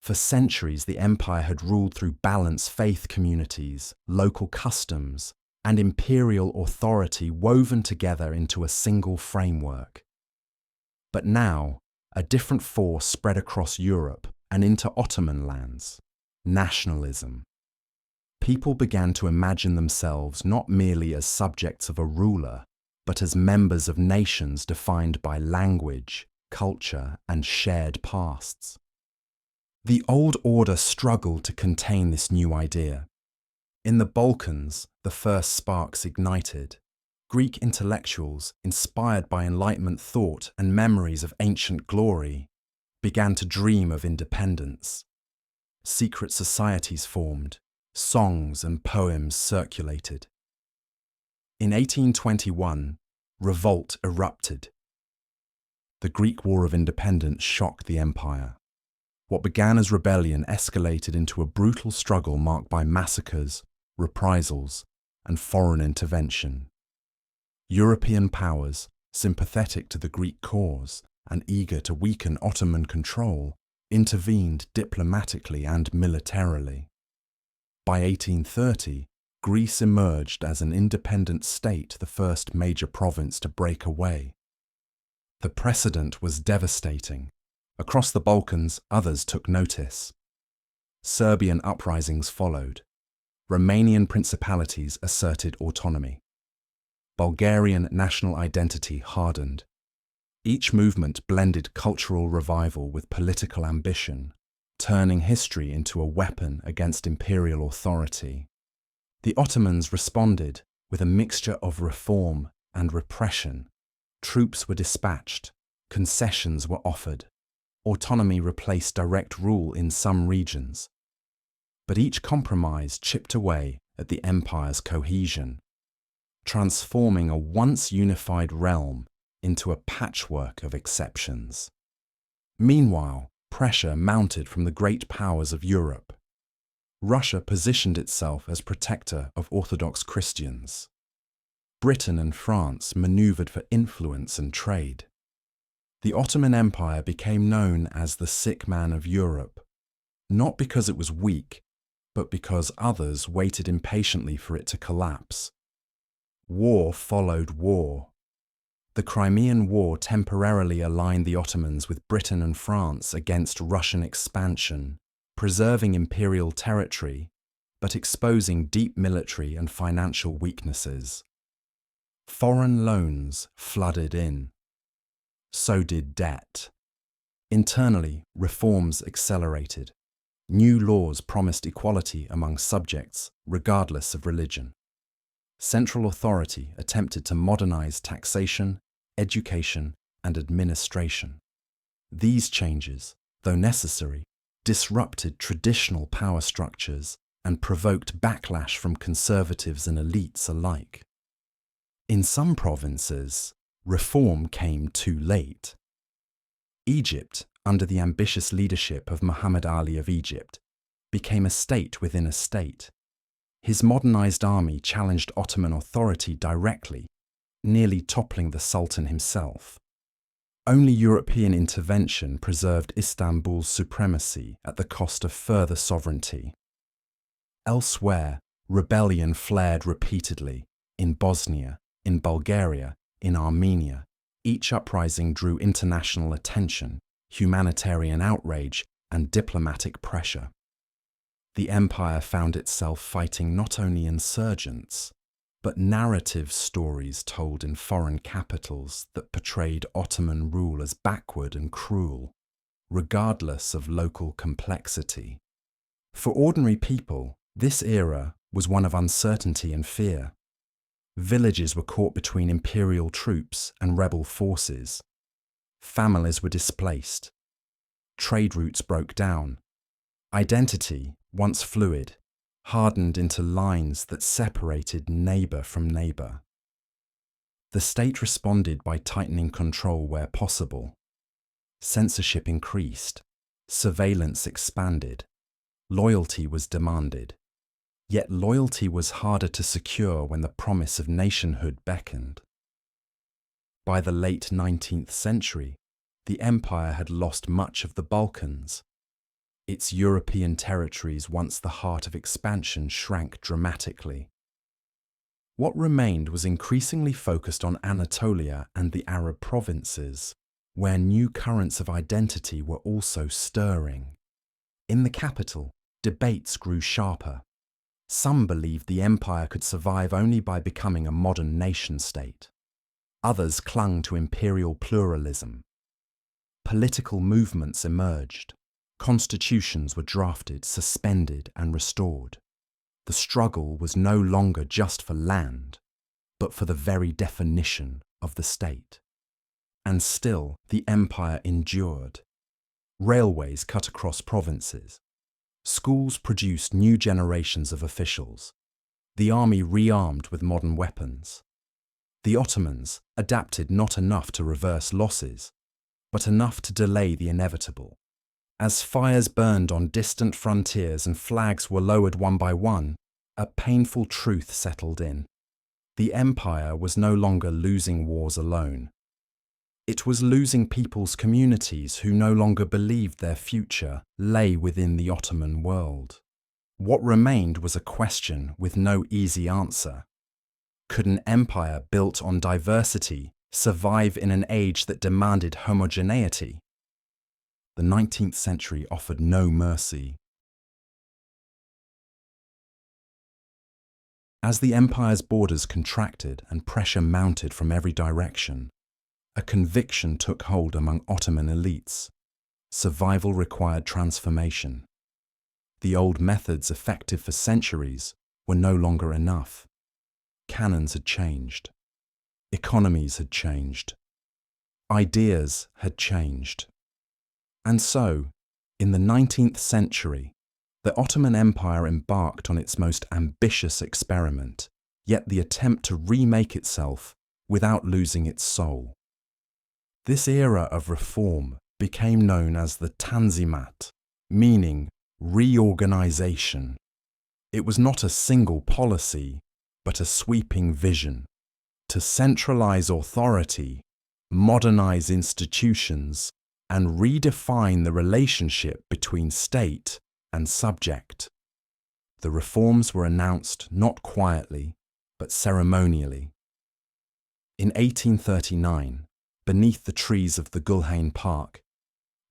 For centuries, the empire had ruled through balanced faith communities, local customs, and imperial authority woven together into a single framework. But now, a different force spread across Europe and into Ottoman lands: nationalism. People began to imagine themselves not merely as subjects of a ruler, but as members of nations defined by language, culture, and shared pasts. The old order struggled to contain this new idea. In the Balkans, the first sparks ignited. Greek intellectuals, inspired by Enlightenment thought and memories of ancient glory, began to dream of independence. Secret societies formed, songs and poems circulated. In 1821, revolt erupted. The Greek War of Independence shocked the empire. What began as rebellion escalated into a brutal struggle marked by massacres, reprisals, and foreign intervention. European powers, sympathetic to the Greek cause and eager to weaken Ottoman control, intervened diplomatically and militarily. By 1830, Greece emerged as an independent state, the first major province to break away. The precedent was devastating. Across the Balkans, others took notice. Serbian uprisings followed. Romanian principalities asserted autonomy. Bulgarian national identity hardened. Each movement blended cultural revival with political ambition, turning history into a weapon against imperial authority. The Ottomans responded with a mixture of reform and repression. Troops were dispatched, concessions were offered, autonomy replaced direct rule in some regions. But each compromise chipped away at the empire's cohesion, transforming a once unified realm into a patchwork of exceptions. Meanwhile, pressure mounted from the great powers of Europe. Russia positioned itself as protector of Orthodox Christians. Britain and France maneuvered for influence and trade. The Ottoman Empire became known as the sick man of Europe, not because it was weak, but because others waited impatiently for it to collapse. War followed war. The Crimean War temporarily aligned the Ottomans with Britain and France against Russian expansion, preserving imperial territory, but exposing deep military and financial weaknesses. Foreign loans flooded in. So did debt. Internally, reforms accelerated. New laws promised equality among subjects, regardless of religion. Central authority attempted to modernize taxation, education, and administration. These changes, though necessary, disrupted traditional power structures and provoked backlash from conservatives and elites alike. In some provinces, reform came too late. Egypt, under the ambitious leadership of Muhammad Ali of Egypt, became a state within a state. His modernized army challenged Ottoman authority directly, nearly toppling the Sultan himself. Only European intervention preserved Istanbul's supremacy at the cost of further sovereignty. Elsewhere, rebellion flared repeatedly, in Bosnia, in Bulgaria, in Armenia. Each uprising drew international attention, humanitarian outrage, and diplomatic pressure. The empire found itself fighting not only insurgents, but narrative stories told in foreign capitals that portrayed Ottoman rule as backward and cruel, regardless of local complexity. For ordinary people, this era was one of uncertainty and fear. Villages were caught between imperial troops and rebel forces. Families were displaced. Trade routes broke down. Identity, once fluid, hardened into lines that separated neighbour from neighbour. The state responded by tightening control where possible. Censorship increased. Surveillance expanded. Loyalty was demanded. Yet loyalty was harder to secure when the promise of nationhood beckoned. By the late 19th century, the empire had lost much of the Balkans. Its European territories, once the heart of expansion, shrank dramatically. What remained was increasingly focused on Anatolia and the Arab provinces, where new currents of identity were also stirring. In the capital, debates grew sharper. Some believed the empire could survive only by becoming a modern nation-state. Others clung to imperial pluralism. Political movements emerged. Constitutions were drafted, suspended, and restored. The struggle was no longer just for land, but for the very definition of the state. And still, the empire endured. Railways cut across provinces. Schools produced new generations of officials. The army rearmed with modern weapons. The Ottomans adapted not enough to reverse losses, but enough to delay the inevitable. As fires burned on distant frontiers and flags were lowered one by one, a painful truth settled in. The empire was no longer losing wars alone. It was losing people's communities who no longer believed their future lay within the Ottoman world. What remained was a question with no easy answer. Could an empire built on diversity survive in an age that demanded homogeneity? The 19th century offered no mercy. As the empire's borders contracted and pressure mounted from every direction, a conviction took hold among Ottoman elites. Survival required transformation. The old methods effective for centuries were no longer enough. Canons had changed. Economies had changed. Ideas had changed. And so, in the 19th century, the Ottoman Empire embarked on its most ambitious experiment, yet the attempt to remake itself without losing its soul. This era of reform became known as the Tanzimat, meaning reorganization. It was not a single policy, but a sweeping vision to centralize authority, modernize institutions, and redefine the relationship between state and subject. The reforms were announced not quietly, but ceremonially. In 1839, beneath the trees of the Gülhane Park,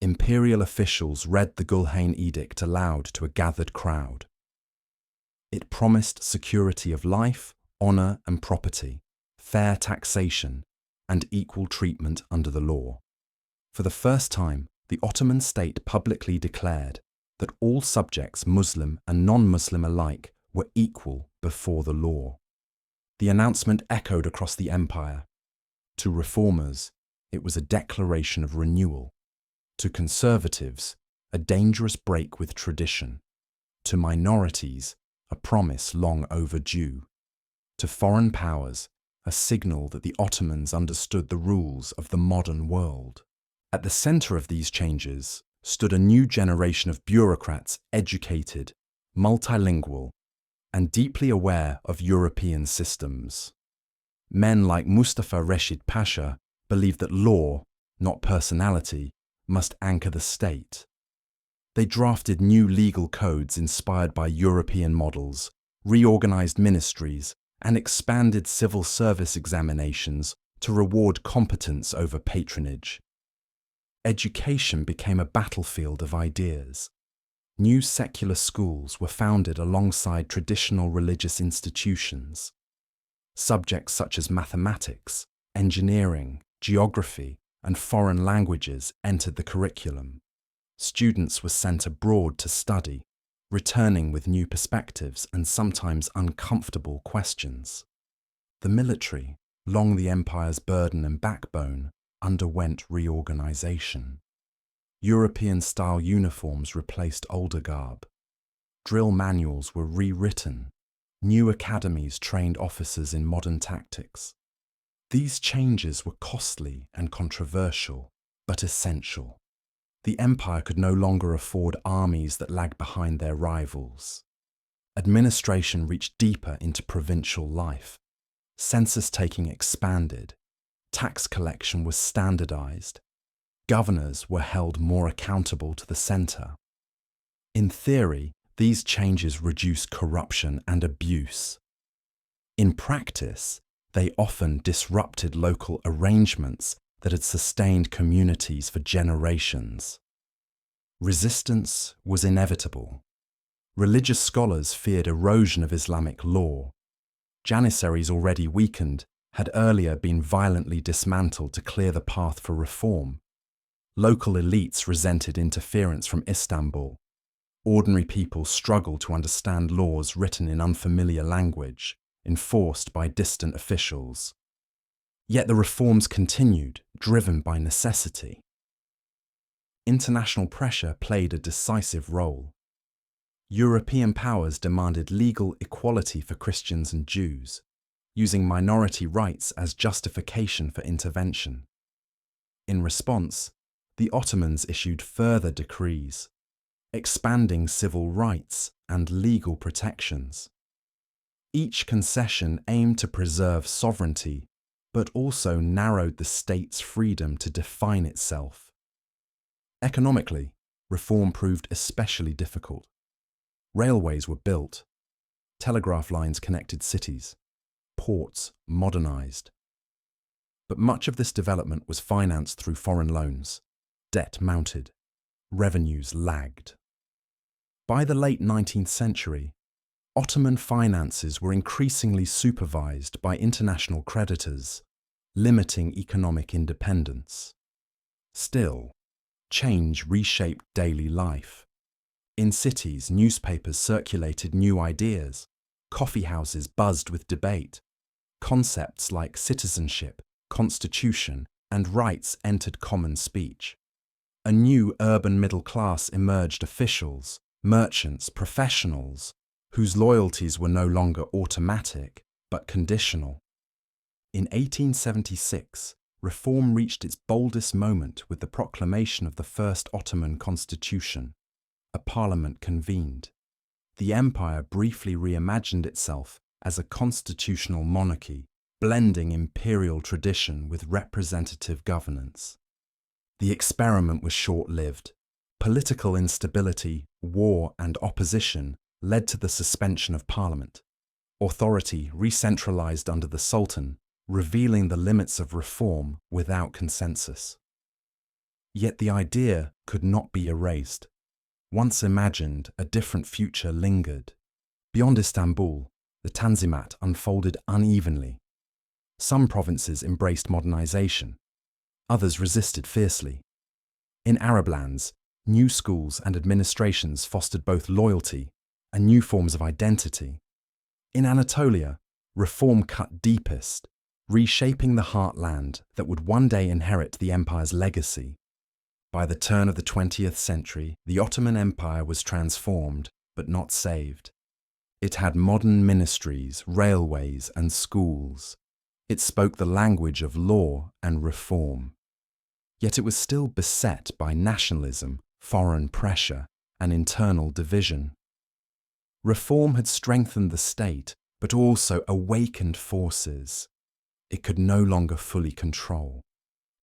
imperial officials read the Gülhane Edict aloud to a gathered crowd. It promised security of life, honour and property, fair taxation, and equal treatment under the law. For the first time, the Ottoman state publicly declared that all subjects, Muslim and non-Muslim alike, were equal before the law. The announcement echoed across the empire. To reformers, it was a declaration of renewal. To conservatives, a dangerous break with tradition. To minorities, a promise long overdue. To foreign powers, a signal that the Ottomans understood the rules of the modern world. At the center of these changes stood a new generation of bureaucrats educated, multilingual, and deeply aware of European systems. Men like Mustafa Reshid Pasha believed that law, not personality, must anchor the state. They drafted new legal codes inspired by European models, reorganized ministries, and expanded civil service examinations to reward competence over patronage. Education became a battlefield of ideas. New secular schools were founded alongside traditional religious institutions. Subjects such as mathematics, engineering, geography, and foreign languages entered the curriculum. Students were sent abroad to study, returning with new perspectives and sometimes uncomfortable questions. The military, long the empire's burden and backbone, underwent reorganization. European-style uniforms replaced older garb. Drill manuals were rewritten. New academies trained officers in modern tactics. These changes were costly and controversial, but essential. The empire could no longer afford armies that lagged behind their rivals. Administration reached deeper into provincial life. Census-taking expanded. Tax collection was standardized. Governors were held more accountable to the center. In theory, these changes reduced corruption and abuse. In practice, they often disrupted local arrangements that had sustained communities for generations. Resistance was inevitable. Religious scholars feared erosion of Islamic law. Janissaries already weakened had earlier been violently dismantled to clear the path for reform. Local elites resented interference from Istanbul. Ordinary people struggled to understand laws written in unfamiliar language, enforced by distant officials. Yet the reforms continued, driven by necessity. International pressure played a decisive role. European powers demanded legal equality for Christians and Jews, using minority rights as justification for intervention. In response, the Ottomans issued further decrees, expanding civil rights and legal protections. Each concession aimed to preserve sovereignty, but also narrowed the state's freedom to define itself. Economically, reform proved especially difficult. Railways were built, telegraph lines connected cities, ports modernized. But much of this development was financed through foreign loans. Debt mounted, revenues lagged. By the late 19th century, Ottoman finances were increasingly supervised by international creditors, limiting economic independence. Still, change reshaped daily life. In cities, newspapers circulated new ideas, coffeehouses buzzed with debate. Concepts like citizenship, constitution, and rights entered common speech. A new urban middle class emerged: officials, merchants, professionals, whose loyalties were no longer automatic, but conditional. In 1876, reform reached its boldest moment with the proclamation of the first Ottoman constitution. A parliament convened. The empire briefly reimagined itself as a constitutional monarchy, blending imperial tradition with representative governance. The experiment was short-lived. Political instability, war, and opposition led to the suspension of parliament. Authority re-centralized under the Sultan, revealing the limits of reform without consensus. Yet the idea could not be erased. Once imagined, a different future lingered. Beyond Istanbul, the Tanzimat unfolded unevenly. Some provinces embraced modernization. Others resisted fiercely. In Arab lands, new schools and administrations fostered both loyalty and new forms of identity. In Anatolia, reform cut deepest, reshaping the heartland that would one day inherit the empire's legacy. By the turn of the 20th century, the Ottoman Empire was transformed, but not saved. It had modern ministries, railways, and schools. It spoke the language of law and reform. Yet it was still beset by nationalism, foreign pressure, and internal division. Reform had strengthened the state, but also awakened forces it could no longer fully control.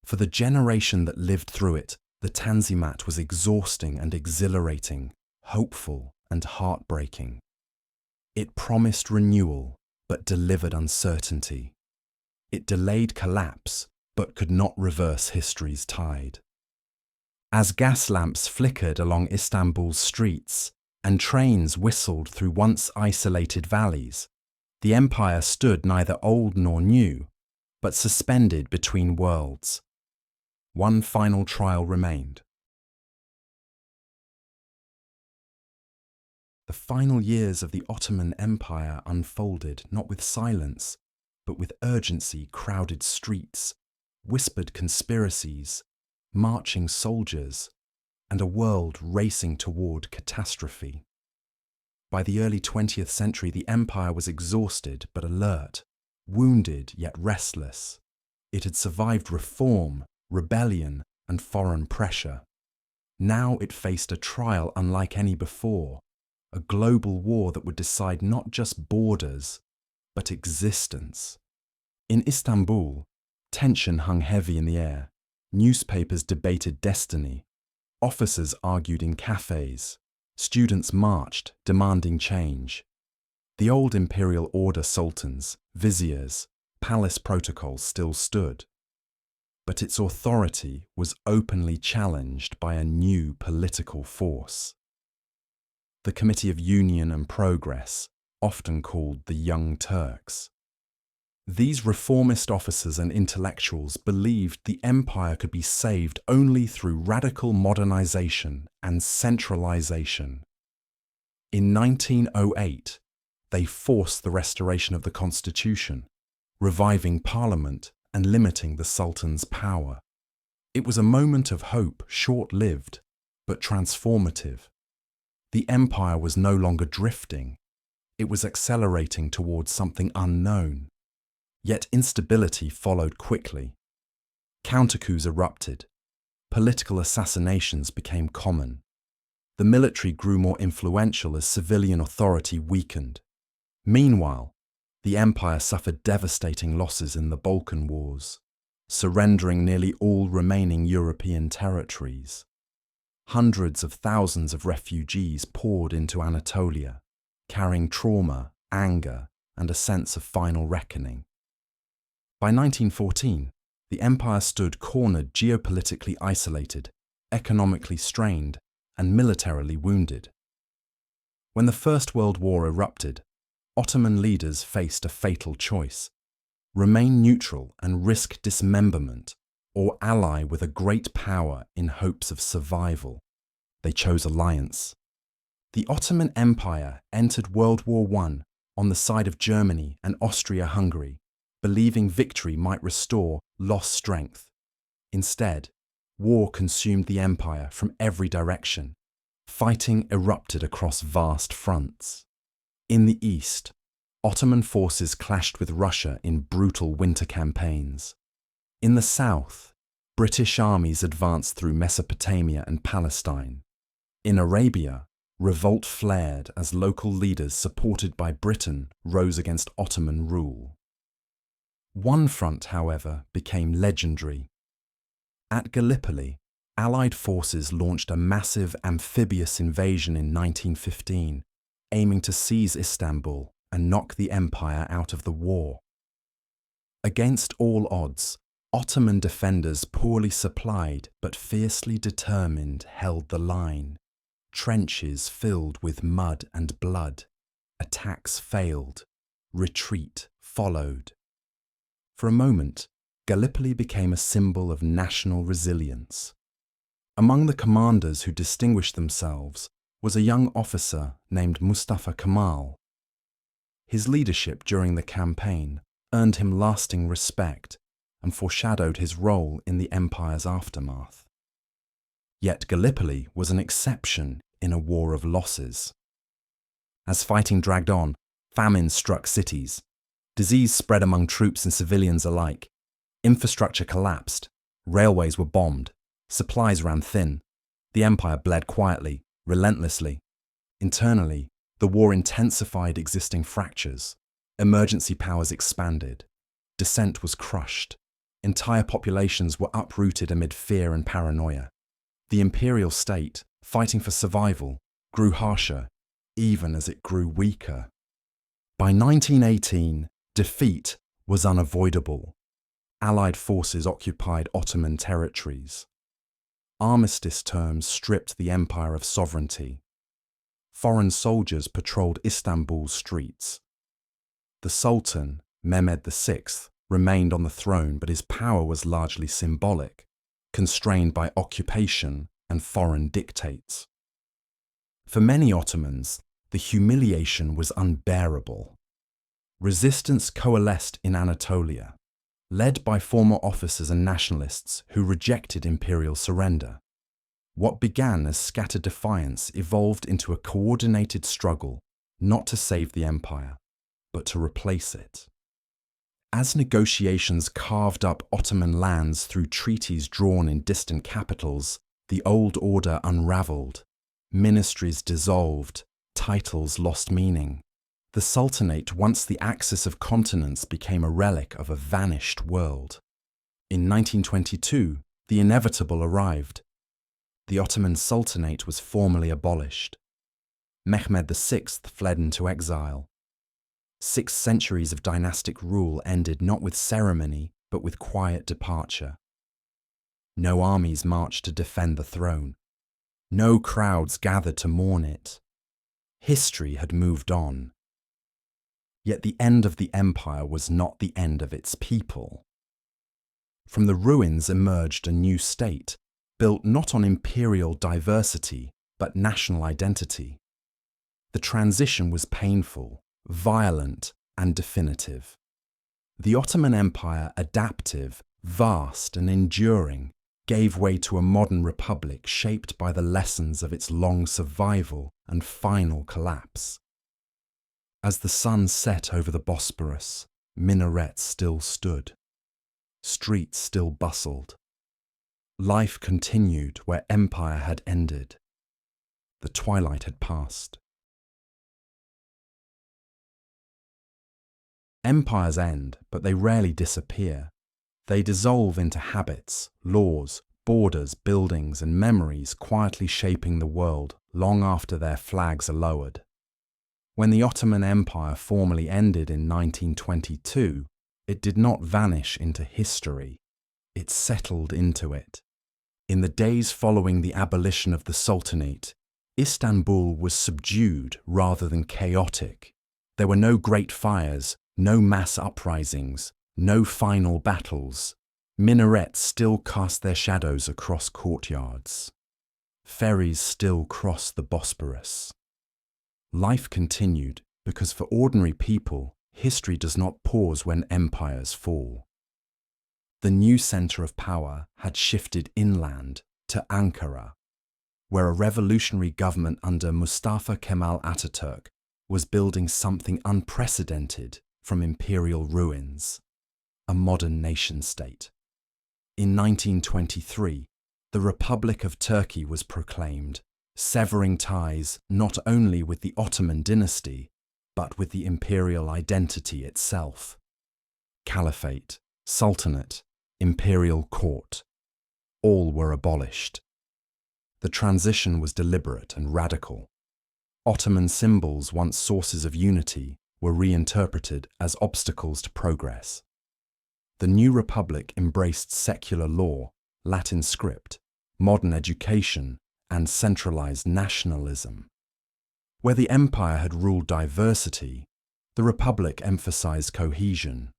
For the generation that lived through it, the Tanzimat was exhausting and exhilarating, hopeful and heartbreaking. It promised renewal, but delivered uncertainty. It delayed collapse, but could not reverse history's tide. As gas lamps flickered along Istanbul's streets and trains whistled through once isolated valleys, the empire stood neither old nor new, but suspended between worlds. One final trial remained. The final years of the Ottoman Empire unfolded not with silence, but with urgency. Crowded streets, whispered conspiracies, marching soldiers, and a world racing toward catastrophe. By the early 20th century, the empire was exhausted but alert, wounded yet restless. It had survived reform, rebellion, and foreign pressure. Now it faced a trial unlike any before, a global war that would decide not just borders, but existence. In Istanbul, tension hung heavy in the air. Newspapers debated destiny. Officers argued in cafes. Students marched, demanding change. The old imperial order sultans, viziers, palace protocols still stood. But its authority was openly challenged by a new political force. The Committee of Union and Progress, often called the Young Turks. These reformist officers and intellectuals believed the empire could be saved only through radical modernization and centralization. In 1908, they forced the restoration of the constitution, reviving parliament and limiting the sultan's power. It was a moment of hope, short-lived, but transformative. The empire was no longer drifting. It was accelerating towards something unknown. Yet instability followed quickly. Countercoups erupted. Political assassinations became common. The military grew more influential as civilian authority weakened. Meanwhile, the empire suffered devastating losses in the Balkan Wars, surrendering nearly all remaining European territories. Hundreds of thousands of refugees poured into Anatolia, carrying trauma, anger, and a sense of final reckoning. By 1914, the empire stood cornered, geopolitically isolated, economically strained, and militarily wounded. When the First World War erupted, Ottoman leaders faced a fatal choice: remain neutral and risk dismemberment, or ally with a great power in hopes of survival. They chose alliance. The Ottoman Empire entered World War I on the side of Germany and Austria-Hungary, believing victory might restore lost strength. Instead, war consumed the empire from every direction. Fighting erupted across vast fronts. In the east, Ottoman forces clashed with Russia in brutal winter campaigns. In the south, British armies advanced through Mesopotamia and Palestine. In Arabia, revolt flared as local leaders supported by Britain rose against Ottoman rule. One front, however, became legendary. At Gallipoli, Allied forces launched a massive amphibious invasion in 1915, aiming to seize Istanbul and knock the empire out of the war. Against all odds, Ottoman defenders, poorly supplied but fiercely determined, held the line. Trenches filled with mud and blood. Attacks failed. Retreat followed. For a moment, Gallipoli became a symbol of national resilience. Among the commanders who distinguished themselves was a young officer named Mustafa Kemal. His leadership during the campaign earned him lasting respect and foreshadowed his role in the empire's aftermath. Yet Gallipoli was an exception in a war of losses. As fighting dragged on, famine struck cities. Disease spread among troops and civilians alike. Infrastructure collapsed. Railways were bombed. Supplies ran thin. The empire bled quietly, relentlessly. Internally, the war intensified existing fractures. Emergency powers expanded. Dissent was crushed. Entire populations were uprooted amid fear and paranoia. The imperial state, fighting for survival, grew harsher, even as it grew weaker. By 1918, defeat was unavoidable. Allied forces occupied Ottoman territories. Armistice terms stripped the empire of sovereignty. Foreign soldiers patrolled Istanbul's streets. The Sultan, Mehmed VI, remained on the throne, but his power was largely symbolic, constrained by occupation and foreign dictates. For many Ottomans, the humiliation was unbearable. Resistance coalesced in Anatolia, led by former officers and nationalists who rejected imperial surrender. What began as scattered defiance evolved into a coordinated struggle, not to save the empire, but to replace it. As negotiations carved up Ottoman lands through treaties drawn in distant capitals, the old order unraveled. Ministries dissolved, titles lost meaning. The Sultanate, once the axis of continents, became a relic of a vanished world. In 1922, the inevitable arrived. The Ottoman Sultanate was formally abolished. Mehmed VI fled into exile. 6 centuries of dynastic rule ended not with ceremony, but with quiet departure. No armies marched to defend the throne. No crowds gathered to mourn it. History had moved on. Yet the end of the empire was not the end of its people. From the ruins emerged a new state, built not on imperial diversity, but national identity. The transition was painful, violent, and definitive. The Ottoman Empire, adaptive, vast, and enduring, gave way to a modern republic shaped by the lessons of its long survival and final collapse. As the sun set over the Bosporus, minarets still stood. Streets still bustled. Life continued where empire had ended. The twilight had passed. Empires end, but they rarely disappear. They dissolve into habits, laws, borders, buildings, and memories quietly shaping the world long after their flags are lowered. When the Ottoman Empire formally ended in 1922, it did not vanish into history. It settled into it. In the days following the abolition of the Sultanate, Istanbul was subdued rather than chaotic. There were no great fires, no mass uprisings, no final battles. Minarets still cast their shadows across courtyards. Ferries still crossed the Bosporus. Life continued because for ordinary people, history does not pause when empires fall. The new centre of power had shifted inland to Ankara, where a revolutionary government under Mustafa Kemal Ataturk was building something unprecedented from imperial ruins, a modern nation-state. In 1923, the Republic of Turkey was proclaimed, severing ties not only with the Ottoman dynasty, but with the imperial identity itself. Caliphate, Sultanate, imperial court, all were abolished. The transition was deliberate and radical. Ottoman symbols, once sources of unity, were reinterpreted as obstacles to progress. The new republic embraced secular law, Latin script, modern education, and centralized nationalism. Where the empire had ruled diversity, the republic emphasized cohesion.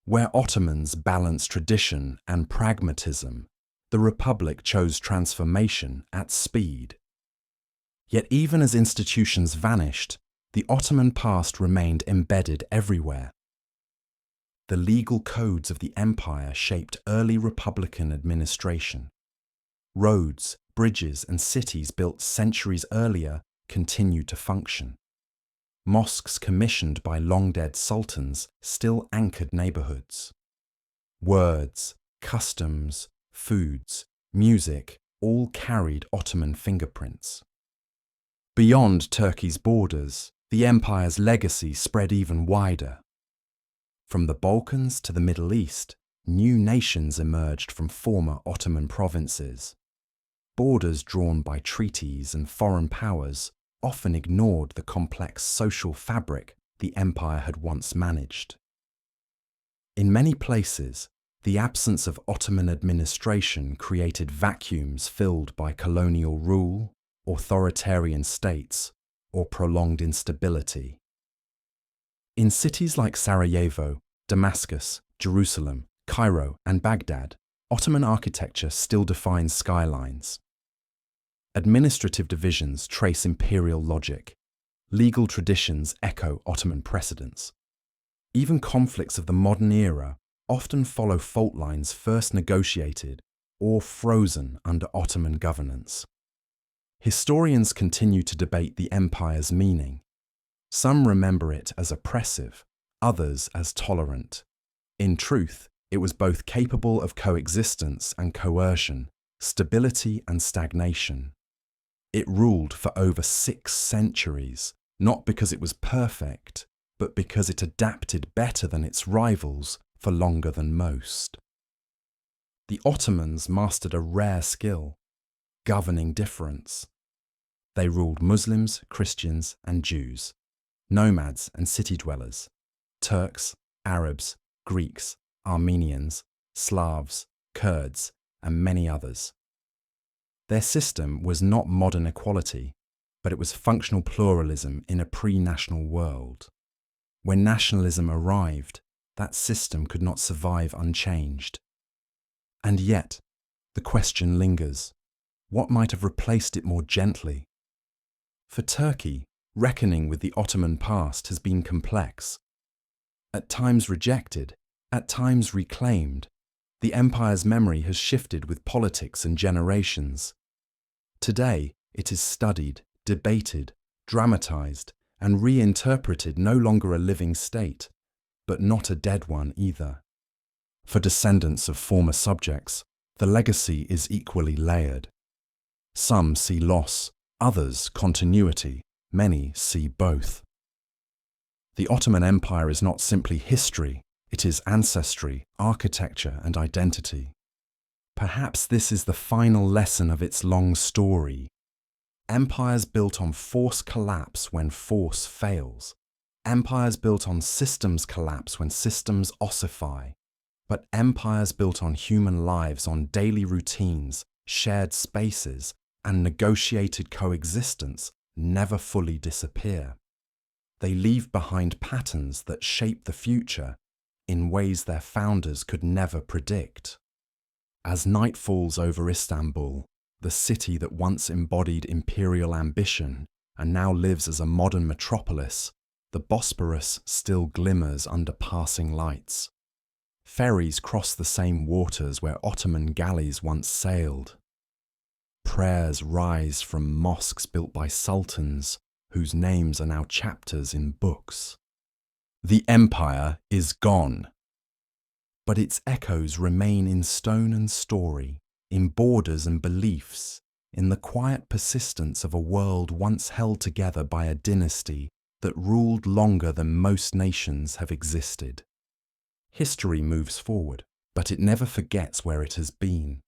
Where Ottomans balanced tradition and pragmatism, the republic chose transformation at speed. Yet even as institutions vanished, the Ottoman past remained embedded everywhere. The legal codes of the empire shaped early republican administration. Roads, bridges and cities built centuries earlier continued to function. Mosques commissioned by long-dead sultans still anchored neighborhoods. Words, customs, foods, music all carried Ottoman fingerprints. Beyond Turkey's borders, the empire's legacy spread even wider. From the Balkans to the Middle East, new nations emerged from former Ottoman provinces. Borders drawn by treaties and foreign powers often ignored the complex social fabric the empire had once managed. In many places, the absence of Ottoman administration created vacuums filled by colonial rule, authoritarian states, or prolonged instability. In cities like Sarajevo, Damascus, Jerusalem, Cairo, and Baghdad, Ottoman architecture still defines skylines. Administrative divisions trace imperial logic. Legal traditions echo Ottoman precedents. Even conflicts of the modern era often follow fault lines first negotiated or frozen under Ottoman governance. Historians continue to debate the empire's meaning. Some remember it as oppressive, others as tolerant. In truth, it was both capable of coexistence and coercion, stability and stagnation. It ruled for over 6 centuries, not because it was perfect, but because it adapted better than its rivals for longer than most. The Ottomans mastered a rare skill: governing difference. They ruled Muslims, Christians, and Jews, nomads and city dwellers, Turks, Arabs, Greeks, Armenians, Slavs, Kurds, and many others. Their system was not modern equality, but it was functional pluralism in a pre-national world. When nationalism arrived, that system could not survive unchanged. And yet, the question lingers: what might have replaced it more gently? For Turkey, reckoning with the Ottoman past has been complex. At times rejected, at times reclaimed, the empire's memory has shifted with politics and generations. Today, it is studied, debated, dramatized, and reinterpreted, no longer a living state, but not a dead one either. For descendants of former subjects, the legacy is equally layered. Some see loss, others continuity, many see both. The Ottoman Empire is not simply history, it is ancestry, architecture, and identity. Perhaps this is the final lesson of its long story. Empires built on force collapse when force fails. Empires built on systems collapse when systems ossify. But empires built on human lives, on daily routines, shared spaces, and negotiated coexistence never fully disappear. They leave behind patterns that shape the future in ways their founders could never predict. As night falls over Istanbul, the city that once embodied imperial ambition and now lives as a modern metropolis, the Bosporus still glimmers under passing lights. Ferries cross the same waters where Ottoman galleys once sailed. Prayers rise from mosques built by sultans, whose names are now chapters in books. The empire is gone, but its echoes remain in stone and story, in borders and beliefs, in the quiet persistence of a world once held together by a dynasty that ruled longer than most nations have existed. History moves forward, but it never forgets where it has been.